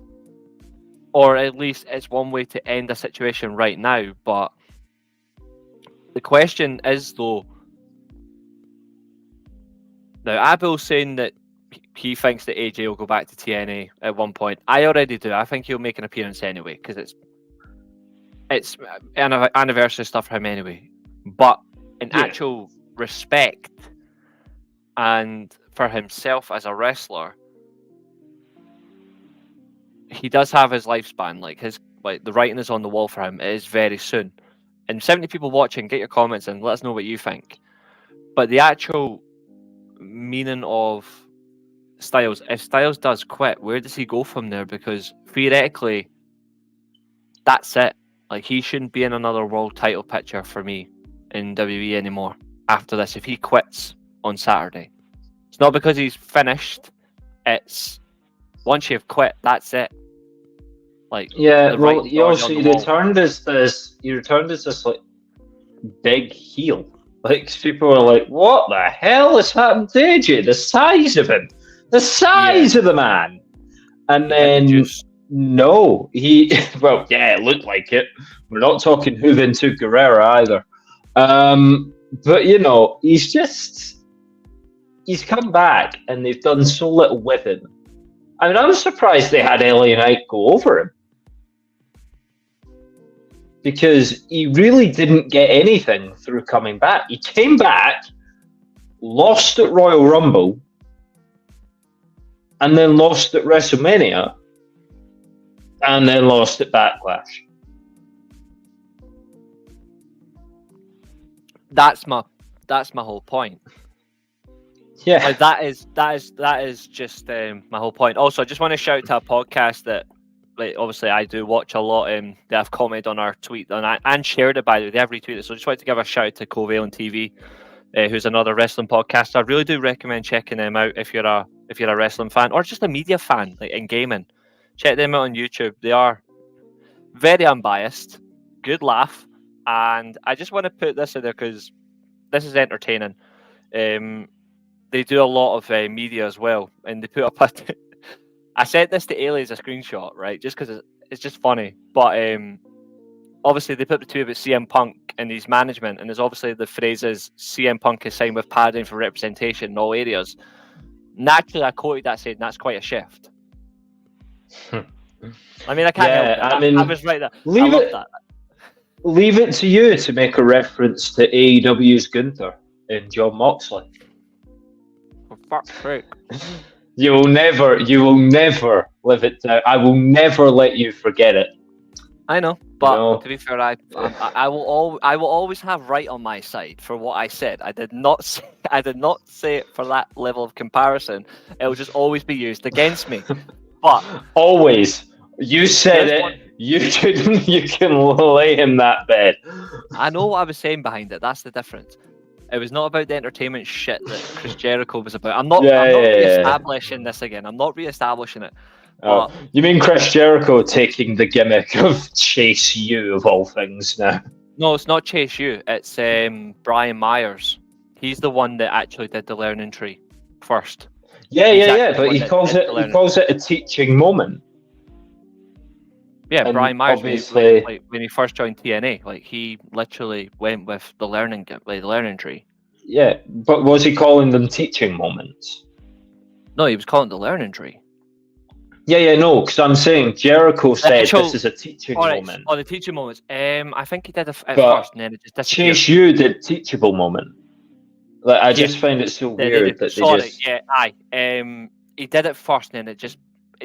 Or at least it's one way to end a situation right now. But the question is, though, now Abel's saying that he thinks that AJ will go back to TNA at one point. I already do. I think he'll make an appearance anyway, because it's anniversary stuff for him anyway. But in actual respect and for himself as a wrestler, he does have his lifespan. Like the writing is on the wall for him. It is very soon. And 70 people watching, get your comments and let us know what you think. But the actual meaning of Styles, if Styles does quit, where does he go from there? Because theoretically, that's it. Like, he shouldn't be in another world title picture for me in WWE anymore after this. If he quits on Saturday, it's not because he's finished. It's once you've quit, that's it. Like, well, he returned as this like big heel. Like, people are like, "What the hell has happened to AJ? The size of him, the size of the man." And then no, he it looked like it. We're not talking Juven to Guerrera either. But he's come back, and they've done so little with him. I mean, I'm surprised they had LA Knight go over him, because he really didn't get anything through coming back. He came back, lost at Royal Rumble, and then lost at WrestleMania, and then lost at Backlash. That's my whole point. Yeah, like, that is just my whole point. Also, I just want to shout to a podcast that, like, obviously I do watch a lot. They have commented on our tweet and shared it, by the way. They have retweeted. So I just wanted to give a shout to Covalent TV, who's another wrestling podcaster. I really do recommend checking them out if you're a wrestling fan or just a media fan, like in gaming. Check them out on YouTube. They are very unbiased, good laugh, and I just want to put this in there because this is entertaining. They do a lot of media as well, and they put up I sent this to Ailey as a screenshot, right? Just because it's just funny. But obviously they put the two about CM Punk and his management, and there's obviously the phrases CM Punk is signed with padding for representation in all areas. Naturally, I quoted that saying that's quite a shift. I mean, I can't help it. I was right there. Leave I love it. that. leave it to you to make a reference to AEW's Gunther and Jon Moxley. For fuck's sake. You will never live it down. I will never let you forget it. I know, but to be fair, I will always have right on my side for what I said. I did not say it for that level of comparison. It will just always be used against me. But always, you said it. You can lay in that bed. I know what I was saying behind it. That's the difference. It was not about the entertainment shit that Chris Jericho was about. I'm not re-establishing this again. I'm not re-establishing it. Oh, you mean Chris Jericho taking the gimmick of Chase U of all things now? No, it's not Chase U. It's Brian Myers. He's the one that actually did the learning tree first. Yeah. But he calls it a teaching moment. Yeah, and Brian Myers, obviously, when he first joined TNA, like he literally went with the learning tree. Yeah, but was he calling them teaching moments? No, he was calling it the learning tree. Yeah, no, because I'm saying Jericho said this is a teaching moment. Oh, the teaching moments. I think he did it at first, and then it just disappeared. Chase U did teachable moment. Like I just find it so weird that he did it first, and then it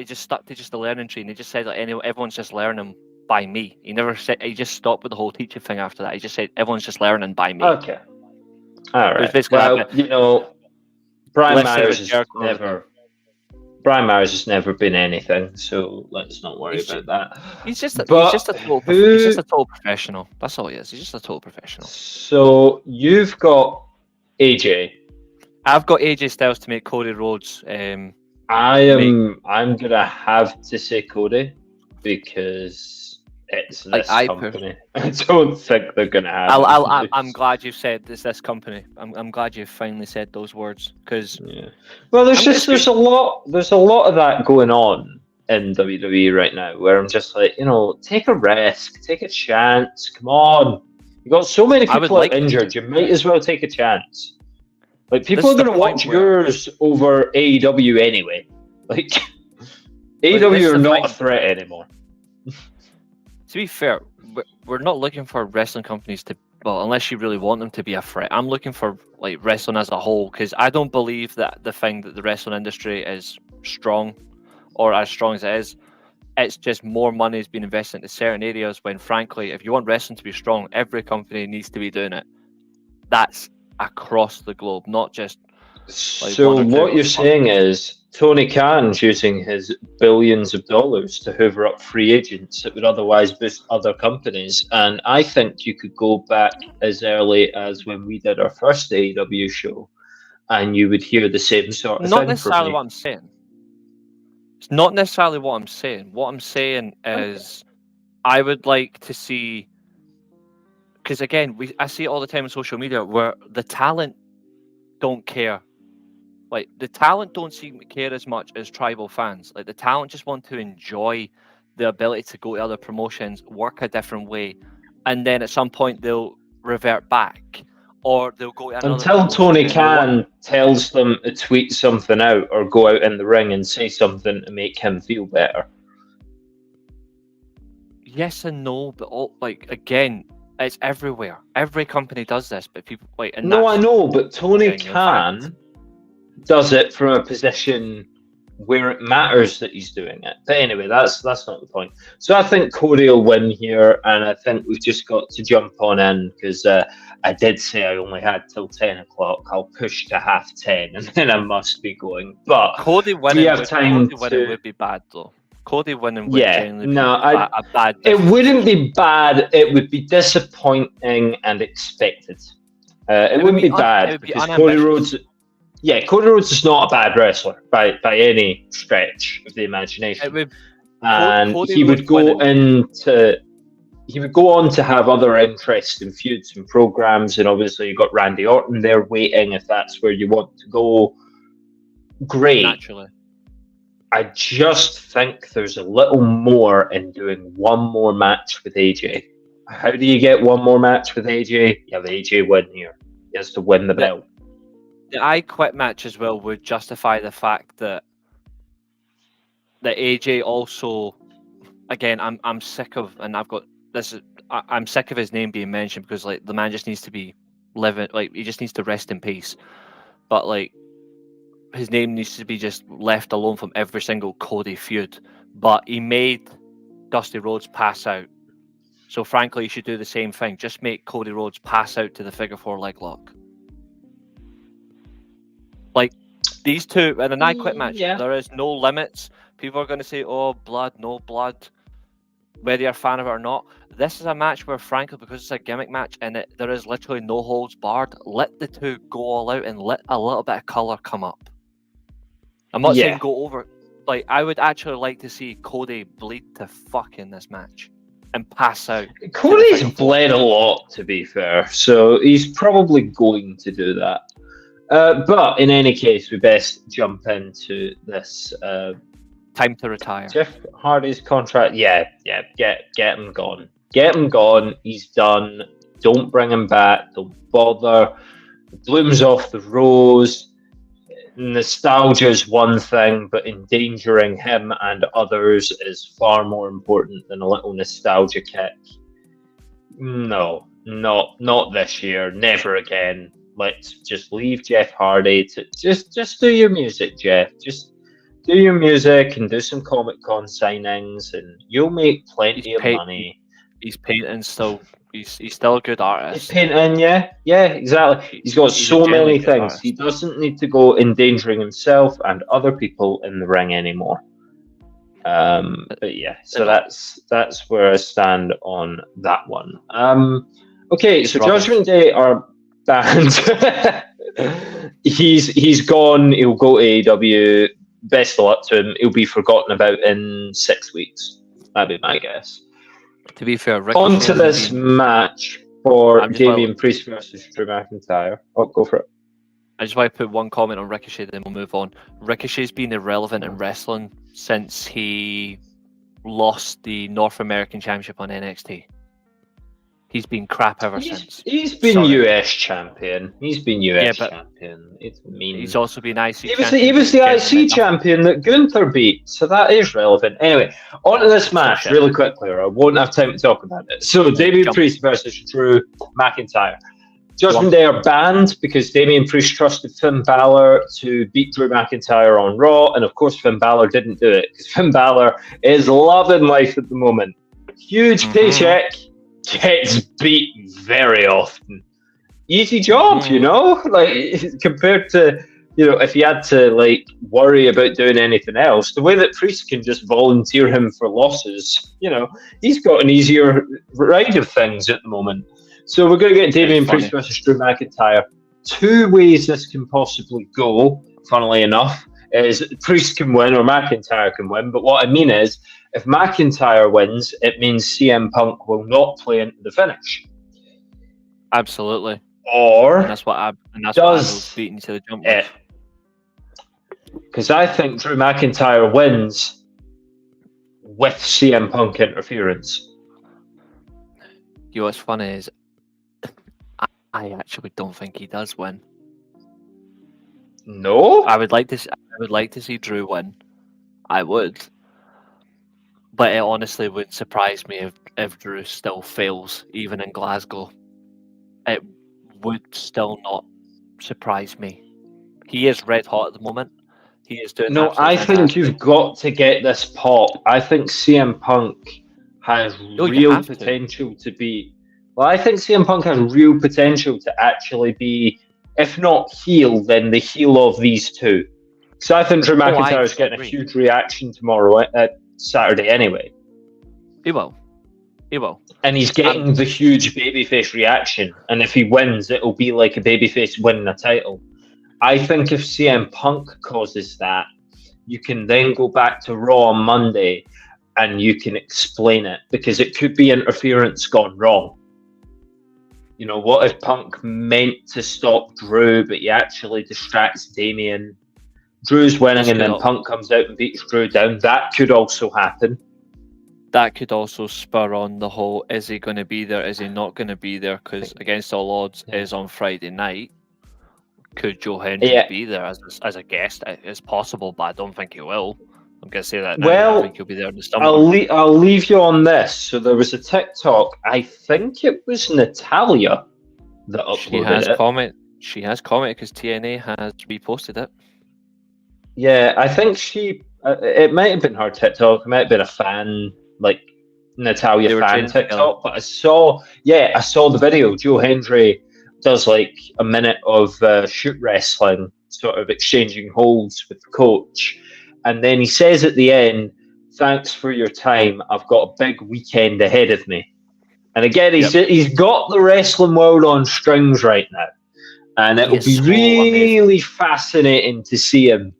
just stuck to just the learning tree, and he just said like everyone's just learning by me. He never said he just stopped with the whole teaching thing after that. He just said everyone's just learning by me. Okay, all right. Well, Brian Myers has never been anything, so let's not worry about that. He's just a total professional. That's all he is. He's just a total professional. So you've got AJ. I've got AJ Styles to make Cody Rhodes. I'm gonna have to say Cody because it's this company. I don't think they're gonna have. I'm glad you said this company. I'm glad you finally said those words because. Yeah. Well, there's a lot of that going on in WWE right now where I'm just like, take a risk, take a chance. Come on, you got so many people injured. You might as well take a chance. Like people are gonna watch yours over AEW anyway. Like AEW are not a threat anymore. To be fair, we're not looking for wrestling companies to, unless you really want them to be a threat. I'm looking for like wrestling as a whole because I don't believe that the wrestling industry is strong or as strong as it is. It's just more money is being invested into certain areas when, frankly, if you want wrestling to be strong, every company needs to be doing it. That's across the globe, not just. So what you're saying is Tony Khan's using his billions of dollars to hoover up free agents that would otherwise boost other companies. And I think you could go back as early as when we did our first AEW show and you would hear the same sort of thing. Not necessarily what I'm saying. It's not necessarily what I'm saying. What I'm saying is I would like to see, because again, I see it all the time on social media where the talent don't care. Like the talent don't seem to care as much as tribal fans. Like the talent just want to enjoy the ability to go to other promotions, work a different way, and then at some point they'll revert back, or they'll go to another until Tony Khan tells them to tweet something out or go out in the ring and say something to make him feel better. Yes and no, but again, it's everywhere. Every company does this, but people like. And no, I know, but Tony Khan does it from a position where it matters that he's doing it. But anyway, that's not the point. So I think Cody will win here, and I think we've just got to jump on in because I did say I only had till 10 o'clock. I'll push to 10:30, and then I must be going. But Cody winning would be bad though. Cody winning would genuinely be a bad. It wouldn't be bad. It would be disappointing and expected. It wouldn't be bad because Cody Rhodes. Yeah, Cody Rhodes is not a bad wrestler by any stretch of the imagination. He would go on to have other interesting feuds and programs, and obviously you've got Randy Orton there waiting if that's where you want to go. Great. Naturally. I just think there's a little more in doing one more match with AJ. How do you get one more match with AJ? You have AJ win here. He has to win the belt. The I Quit match as well would justify the fact that AJ also, again, I'm sick of, and I've got I'm sick of his name being mentioned because like the man just needs to be living, like he just needs to rest in peace. But like his name needs to be just left alone from every single Cody feud. But he made Dusty Rhodes pass out. So frankly, you should do the same thing. Just make Cody Rhodes pass out to the figure 4 leg lock. Like these two in an I Quit match, there is no limits. People are going to say, "Oh, blood, no blood," whether you're a fan of it or not. This is a match where, frankly, because it's a gimmick match and there is literally no holds barred, let the two go all out and let a little bit of colour come up. I'm not saying go over. Like, I would actually like to see Cody bleed to fuck in this match and pass out. Cody's bled a lot, to be fair, so he's probably going to do that. But in any case, we best jump into this. Time to retire. Jeff Hardy's contract, get him gone. Get him gone. He's done. Don't bring him back. Don't bother. The bloom's off the rose. Nostalgia is one thing, but endangering him and others is far more important than a little nostalgia kick. No, not this year. Never again. Let's just leave Jeff Hardy to just do your music, Jeff. Just do your music and do some Comic-Con signings, and you'll make plenty of money. He's painting still. He's still a good artist. He's painting, yeah, exactly. He's got so many things. He doesn't need to go endangering himself and other people in the ring anymore. But yeah, so that's where I stand on that one. Okay, so Judgment Day are banned. He's gone. He'll go to AEW. Best of luck to him. He'll be forgotten about in 6 weeks. That'd be my guess. To be fair, on to this match for Damian Priest versus Drew McIntyre. Oh, go for it. I just want to put one comment on Ricochet, then we'll move on. Ricochet's been irrelevant in wrestling since he lost the North American Championship on NXT. He's been crap ever since. He's been US champion. He's been US champion. It's mean. He's also been IC champion. He was the IC champion that Gunther beat, so that is relevant. Anyway, on to this match really quickly, or I won't have time to talk about it. So, Damian Priest versus Drew McIntyre. Judgment Day are banned because Damian Priest trusted Finn Balor to beat Drew McIntyre on Raw, and of course Finn Balor didn't do it because Finn Balor is loving life at the moment. Huge paycheck. Gets beat very often. Easy job, you know, like compared to, you know, if he had to like worry about doing anything else, the way that Priest can just volunteer him for losses, you know, he's got an easier ride of things at the moment. So we're going to get Damian Priest versus Drew McIntyre. 2 ways this can possibly go, funnily enough, is Priest can win or McIntyre can win. But what I mean is, if McIntyre wins, it means CM Punk will not play into the finish. Absolutely. Or and that's what I was beating to the jump with. Because I think Drew McIntyre wins with CM Punk interference. You know what's funny is I actually don't think he does win. No? I would like to see Drew win. I would. But it honestly would surprise me if Drew still fails, even in Glasgow. It would still not surprise me. He is red hot at the moment. He is doing. No, I think you've got to get this pop. I think CM Punk has real potential to be. Well, I think CM Punk has real potential to actually be, if not heel, then the heel of these two. So I think Drew McIntyre is getting a huge reaction tomorrow. Saturday anyway. He will. And he's getting the huge babyface reaction. And if he wins, it'll be like a babyface winning a title. I think if CM Punk causes that, you can then go back to Raw on Monday and you can explain it. Because it could be interference gone wrong. You know, what if Punk meant to stop Drew, but he actually distracts Damian? Drew's winning and then Punk comes out and beats Drew down. That could also happen. That could also spur on the whole, is he going to be there, is he not going to be there? Because Against All Odds is on Friday night. Could Joe Hendry be there as a guest? It's possible, but I don't think he will. I'm going to say that now. Well, I think he'll be there in the summer. I'll leave you on this. So there was a TikTok. I think it was Natalia that uploaded it. She has commented because TNA has reposted it. Yeah, I think it might have been her TikTok. It might have been a fan, like Natalia fan TikTok. Together. But I saw the video. Joe Hendry does like a minute of shoot wrestling, sort of exchanging holds with the coach. And then he says at the end, "Thanks for your time. I've got a big weekend ahead of me." And again, he's got the wrestling world on strings right now. And it will be really fascinating to see him,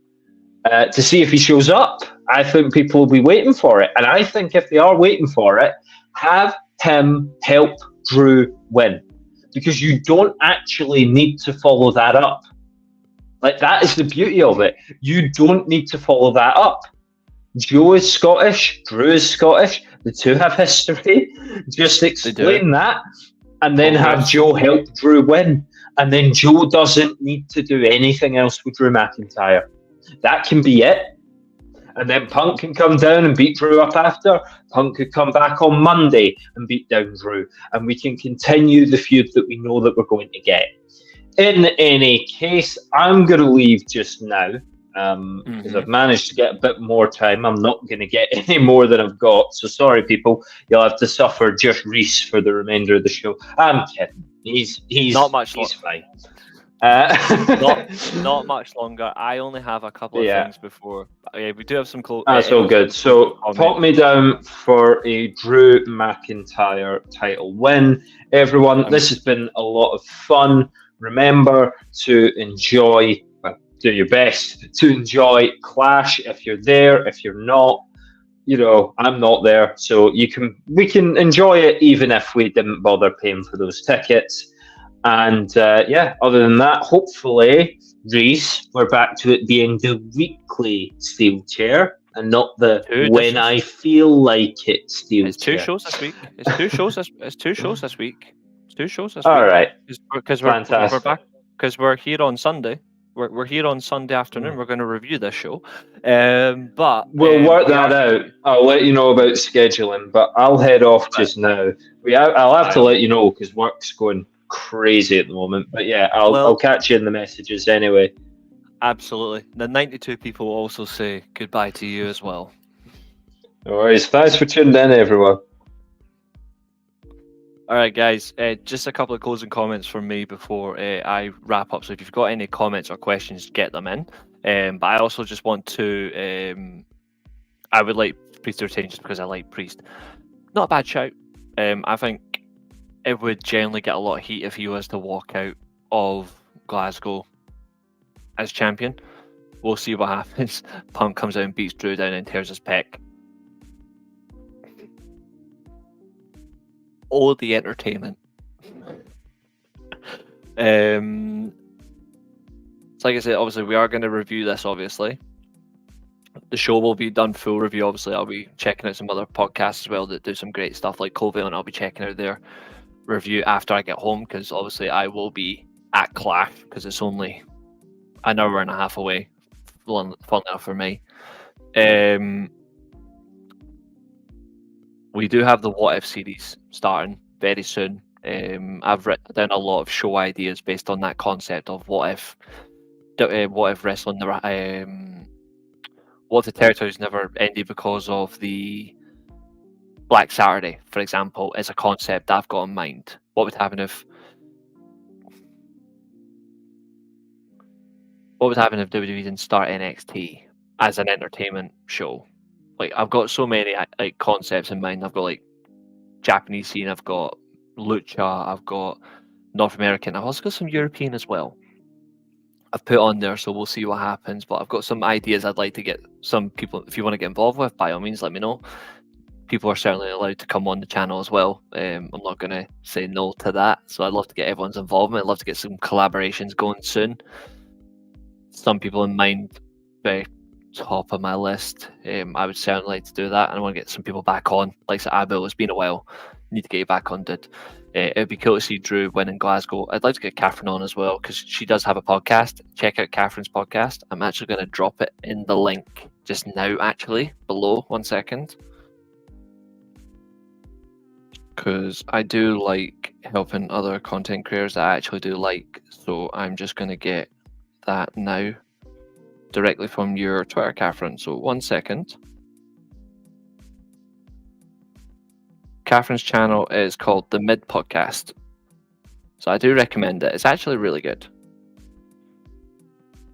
to see if he shows up. I think people will be waiting for it. And I think if they are waiting for it, have him help Drew win. Because you don't actually need to follow that up. Like, that is the beauty of it. You don't need to follow that up. Joe is Scottish. Drew is Scottish. The two have history. Just explain that. And then have Joe help Drew win. And then Joe doesn't need to do anything else with Drew McIntyre. That can be it. And then Punk can come down and beat Drew up after. Punk could come back on Monday and beat down Drew. And we can continue the feud that we know that we're going to get. In any case, I'm going to leave just now because I've managed to get a bit more time. I'm not going to get any more than I've got. So sorry, people. You'll have to suffer just Reece for the remainder of the show. I'm kidding. He's not much. He's fine. Not much longer. I only have a couple of things before. We do have some close. That's all good. So pop me down for a Drew McIntyre title win, everyone. This has been a lot of fun. Remember to do your best to enjoy Clash if you're there. If you're not, I'm not there, so we can enjoy it even if we didn't bother paying for those tickets. And other than that, hopefully, Reece, we're back to it being the weekly Steelchair and not the when I feel like it Steelchair. It's two shows this week. It's two shows this week. All right. Because we're back. Because we're here on Sunday. We're here on Sunday afternoon. We're going to review this show. But we'll work that out. I'll let you know about scheduling. But I'll head off just now. I'll have to let you know because work's going crazy at the moment. But yeah, I'll catch you in the messages anyway. Absolutely. The 92 people will also say goodbye to you as well. No worries. Thanks for tuning in, everyone. All right, guys, just a couple of closing comments from me before I wrap up. So if you've got any comments or questions, get them in. But I also just want to... I would like Priest to retain just because I like Priest. Not a bad shout. I think it would generally get a lot of heat if he was to walk out of Glasgow as champion. We'll see what happens. Punk comes out and beats Drew down and tears his pec. All the entertainment. So like I said, obviously we are going to review this. Obviously, the show will be done full review. Obviously, I'll be checking out some other podcasts as well that do some great stuff like Cody, and I'll be checking out their review after I get home because obviously I will be at Clash because it's only an hour and a half away. Fun enough for me. We do have the What If series starting very soon. I've written down a lot of show ideas based on that concept of what if wrestling what if the territories never ended because of the Black Saturday, for example, is a concept I've got in mind. What would happen if WWE didn't start NXT as an entertainment show? Like, I've got so many like concepts in mind. I've got like Japanese scene, I've got Lucha, I've got North American, I've also got some European as well. I've put on there, so we'll see what happens. But I've got some ideas I'd like to get some people, if you want to get involved with, by all means, let me know. People are certainly allowed to come on the channel as well. I'm not going to say no to that. So I'd love to get everyone's involvement. I'd love to get some collaborations going soon. Some people in mind, very top of my list. I would certainly like to do that. And I want to get some people back on. Like I said, Alba, it's been a while. Need to get you back on, dude. It'd be cool to see Drew win in Glasgow. I'd like to get Catherine on as well because she does have a podcast. Check out Catherine's podcast. I'm actually going to drop it in the link just now, actually, below. 1 second. Because I do like helping other content creators that I actually do like. So I'm just going to get that now directly from your Twitter, Catherine. So 1 second. Catherine's channel is called The Mid Podcast. So I do recommend it. It's actually really good.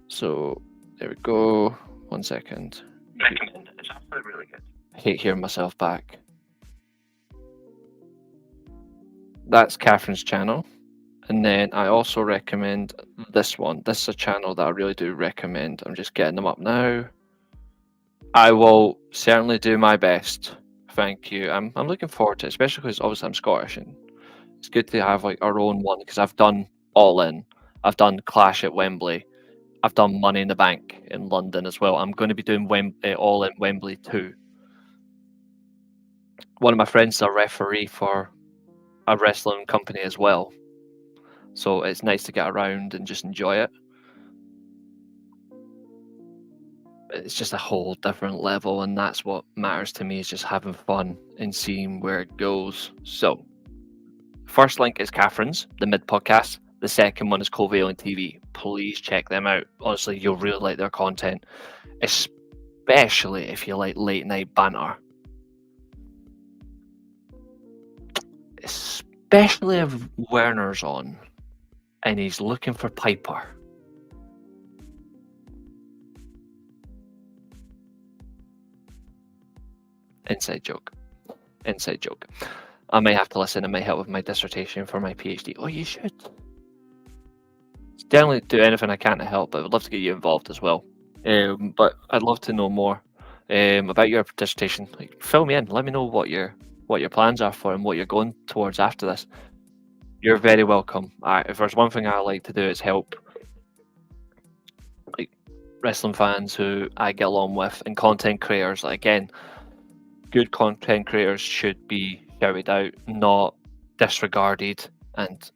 So there we go. 1 second. Recommend it. It's actually really good. I hate hearing myself back. That's Catherine's channel. And then I also recommend this one. This is a channel that I really do recommend. I'm just getting them up now. I will certainly do my best. Thank you. I'm looking forward to it, especially because obviously I'm Scottish and it's good to have like our own one because I've done All In. I've done Clash at Wembley. I've done Money in the Bank in London as well. I'm going to be doing All In Wembley too. One of my friends is a referee for a wrestling company as well. So it's nice to get around and just enjoy it. It's just a whole different level, and that's what matters to me, is just having fun and seeing where it goes. So, first link is Catherine's, the Mid Podcast. The second one is Covalent TV. Please check them out. Honestly, you'll really like their content, especially if you like late night banter. Especially if Werner's on and he's looking for Piper. Inside joke. Inside joke. I may have to listen. It might help with my dissertation for my PhD. Oh, you should. Definitely do anything I can to help, but I'd love to get you involved as well. But I'd love to know more about your dissertation. Like, fill me in. Let me know what your plans are for and what you're going towards after this. You're very welcome. If there's one thing I like to do, is help like wrestling fans who I get along with and content creators. Like, again, good content creators should be shouted out, not disregarded. And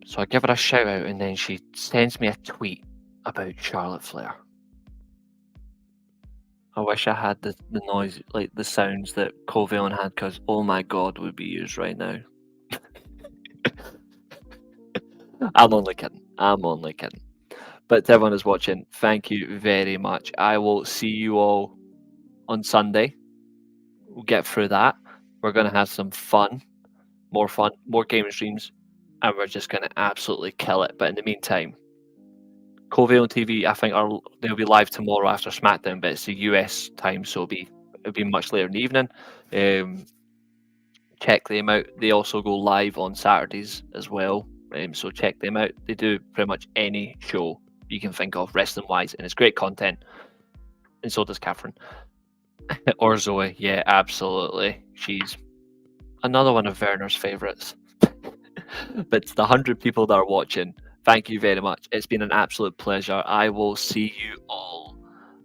so I give her a shout out, and then she sends me a tweet about Charlotte Flair. I wish I had the noise, like the sounds that Covalent had, because oh my god, would be used right now. I'm only kidding. But to everyone who's watching, thank you very much. I will see you all on Sunday. We'll get through that. We're going to have some fun, more gaming streams, and we're just going to absolutely kill it. But in the meantime, Covalent TV, I think they'll be live tomorrow after Smackdown, but it's the US time, so it'll be much later in the evening. Check them out. They also go live on Saturdays as well, so check them out. They do pretty much any show you can think of wrestling wise, and it's great content. And so does Catherine. Or Zoey. Yeah, absolutely. She's another one of Werner's favourites. But it's the 100 people that are watching. Thank you very much. It's been an absolute pleasure. I will see you all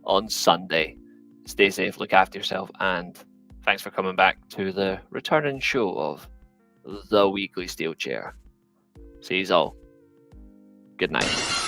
on Sunday. Stay safe, look after yourself, and thanks for coming back to the returning show of the Weekly Steelchair. See you all. Good night.